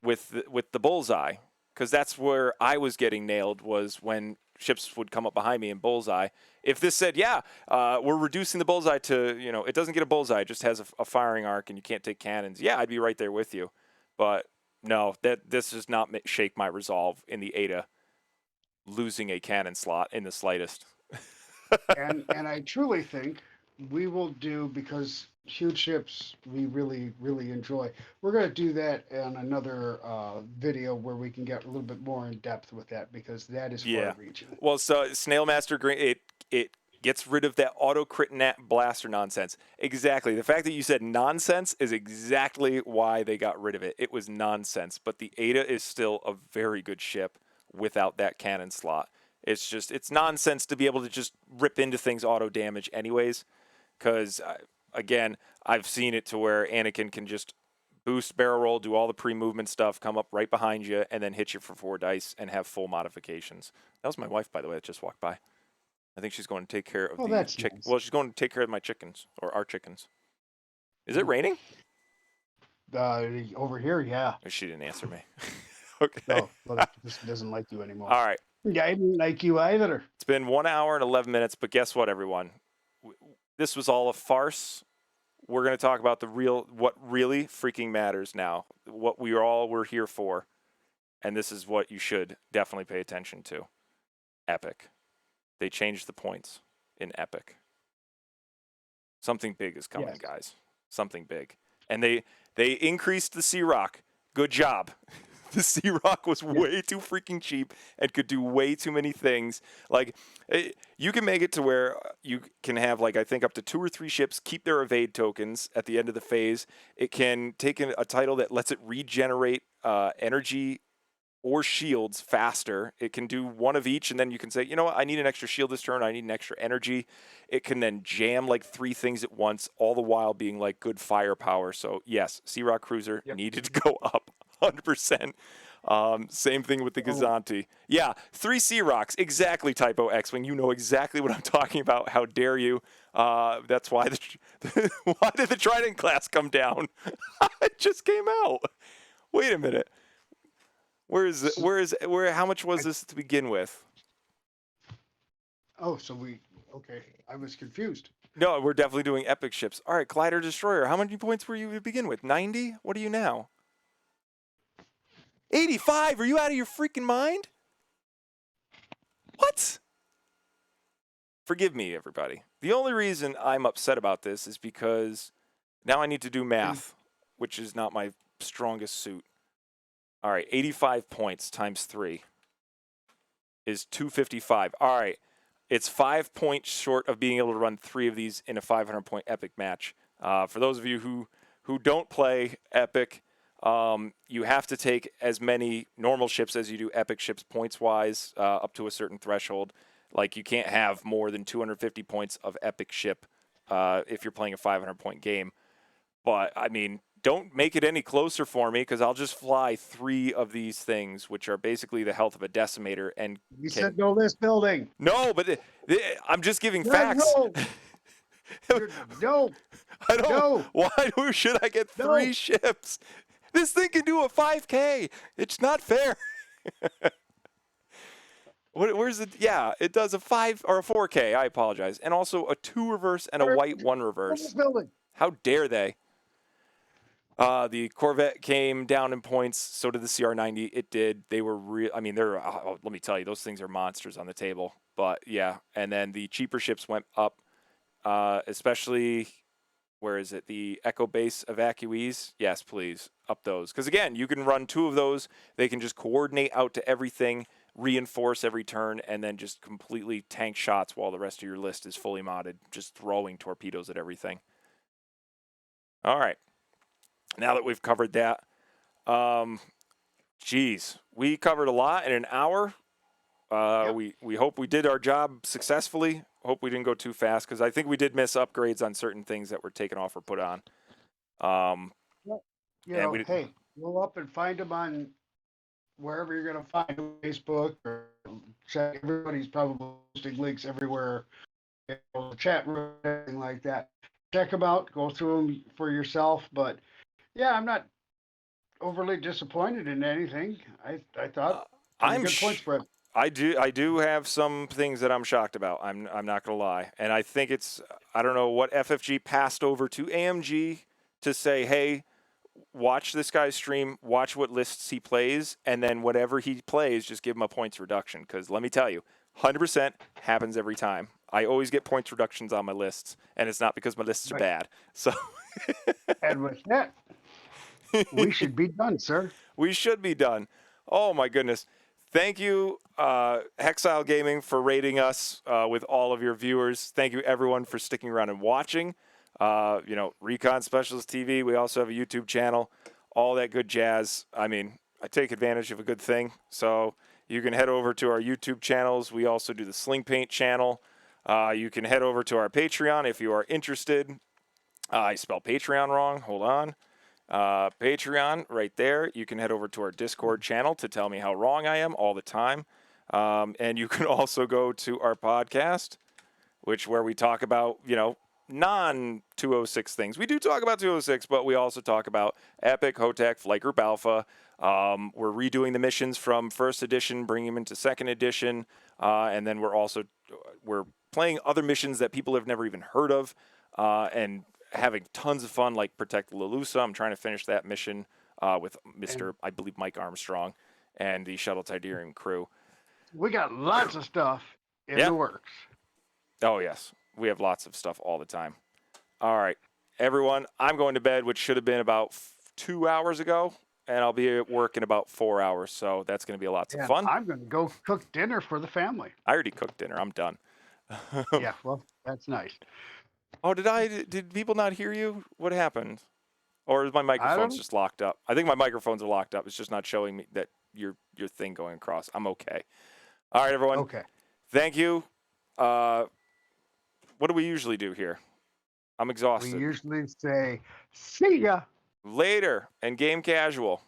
Speaker 1: with the bullseye, because that's where I was getting nailed, was when ships would come up behind me in bullseye. If this said, yeah, we're reducing the bullseye to, it doesn't get a bullseye, it just has a firing arc and you can't take cannons. Yeah, I'd be right there with you. But no, this does not shake my resolve in the Ada losing a cannon slot in the slightest.
Speaker 2: And I truly think we will do, because huge ships we really enjoy. We're going to do that on another video where we can get a little bit more in depth with that, because that is
Speaker 1: Yeah.
Speaker 2: far-reaching.
Speaker 1: Well, so Snail Master Green, it gets rid of that auto crit blaster nonsense. Exactly. The fact that you said nonsense is exactly why they got rid of it. It was nonsense, but the Ada is still a very good ship without that cannon slot. It's nonsense to be able to just rip into things auto damage anyways, because again, I've seen it to where Anakin can just boost barrel roll, do all the pre-movement stuff, come up right behind you, and then hit you for 4 dice and have full modifications. That was my wife, by the way, that just walked by. I think she's going to take care of the chicken.
Speaker 2: Nice.
Speaker 1: Well, she's going to take care of my chickens, or our chickens. Is it raining?
Speaker 2: Over here, yeah.
Speaker 1: She didn't answer me. Okay.
Speaker 2: No, but it just doesn't like you anymore.
Speaker 1: All right.
Speaker 2: Yeah, I didn't like you either.
Speaker 1: It's been 1 hour and 11 minutes, but guess what, everyone? This was all a farce. We're going to talk about what really freaking matters now, what we're here for, and this is what you should definitely pay attention to. Epic. They changed the points in Epic. Something big is coming, guys. Something big. And they increased the C-Rock. Good job. The C-Rock was way too freaking cheap and could do way too many things. Like, you can make it to where you can have, like, I think up to 2 or 3 ships keep their evade tokens at the end of the phase. It can take a title that lets it regenerate energy or shields faster. It can do one of each, and then you can say, you know what, I need an extra shield this turn, I need an extra energy. It can then jam like 3 things at once, all the while being like good firepower. So yes, C-Rock Cruiser needed to go up 100%. Same thing with the Gazanti. Yeah, 3 C-Rocks, exactly, Typo X-Wing. You know exactly what I'm talking about. How dare you? That's why why did the Trident class come down? It just came out. Wait a minute. How much was this to begin with?
Speaker 2: Oh, so okay. I was confused.
Speaker 1: No, we're definitely doing epic ships. All right, Collider Destroyer. How many points were you to begin with? 90? What are you now? 85? Are you out of your freaking mind? What? Forgive me, everybody. The only reason I'm upset about this is because now I need to do math, which is not my strongest suit. All right, 85 points times 3 is 255. All right, it's 5 points short of being able to run 3 of these in a 500-point epic match. For those of you who don't play epic, you have to take as many normal ships as you do epic ships points-wise up to a certain threshold. Like, you can't have more than 250 points of epic ship if you're playing a 500-point game. But, I mean, don't make it any closer for me, because I'll just fly 3 of these things, which are basically the health of a Decimator. And
Speaker 2: you said no this building.
Speaker 1: No, but I'm just giving facts.
Speaker 2: No.
Speaker 1: I don't. No. Why should I get 3 ships? This thing can do a 5K. It's not fair. Where's it? Yeah, it does a 5 or a 4K. I apologize. And also a 2 reverse and a white 1 reverse. How dare they? The Corvette came down in points. So did the CR90. It did. They were real. I mean, let me tell you, those things are monsters on the table. But yeah, and then the cheaper ships went up, especially, where is it? The Echo Base Evacuees. Yes, please up those. Because again, you can run 2 of those. They can just coordinate out to everything, reinforce every turn, and then just completely tank shots while the rest of your list is fully modded, just throwing torpedoes at everything. All right. Now that we've covered that, geez, we covered a lot in an hour. We hope we did our job successfully. Hope we didn't go too fast, because I think we did miss upgrades on certain things that were taken off or put on.
Speaker 2: Hey, go up and find them on wherever you're going to find them, Facebook, or check. Everybody's probably posting links everywhere, the chat room, anything like that. Check them out. Go through them for yourself. But yeah, I'm not overly disappointed in anything. I thought
Speaker 1: I'm
Speaker 2: good point spread.
Speaker 1: I do have some things that I'm shocked about. I'm not gonna lie, and I think I don't know what FFG passed over to AMG to say, hey, watch this guy's stream, watch what lists he plays, and then whatever he plays, just give him a points reduction. Because let me tell you, 100% happens every time. I always get points reductions on my lists, and it's not because my lists are
Speaker 2: Right.
Speaker 1: bad. So
Speaker 2: And with that, we should be done, sir.
Speaker 1: we should be done. Oh my goodness. Thank you, Hexile Gaming, for rating us with all of your viewers. Thank you, everyone, for sticking around and watching. Recon Specialist TV. We also have a YouTube channel. All that good jazz. I mean, I take advantage of a good thing. So you can head over to our YouTube channels. We also do the Sling Paint channel. You can head over to our Patreon if you are interested. I spelled Patreon wrong. Hold on. Patreon right there. You can head over to our Discord channel to tell me how wrong I am all the time. And you can also go to our podcast, where we talk about, non-206 things. We do talk about 206, but we also talk about Epic, HOTAC, Flight Group Alpha. We're redoing the missions from first edition, bringing them into second edition. And then we're playing other missions that people have never even heard of. And having tons of fun, like Protect Lalusa. I'm trying to finish that mission with I believe, Mike Armstrong and the Shuttle Tidarium crew.
Speaker 2: We got lots of stuff in the works.
Speaker 1: Oh, yes. We have lots of stuff all the time. All right, everyone, I'm going to bed, which should have been about 2 hours ago, and I'll be at work in about 4 hours, so that's going to be lots of fun.
Speaker 2: I'm going to go cook dinner for the family.
Speaker 1: I already cooked dinner. I'm done.
Speaker 2: Yeah, well, that's nice.
Speaker 1: Oh, did people not hear you? What happened? Or is my microphone's just locked up? I think my microphones are locked up. It's just not showing me that your thing going across. I'm okay. All right, everyone.
Speaker 2: Okay.
Speaker 1: Thank you. What do we usually do here? I'm exhausted.
Speaker 2: We usually say, see ya.
Speaker 1: Later and game casual.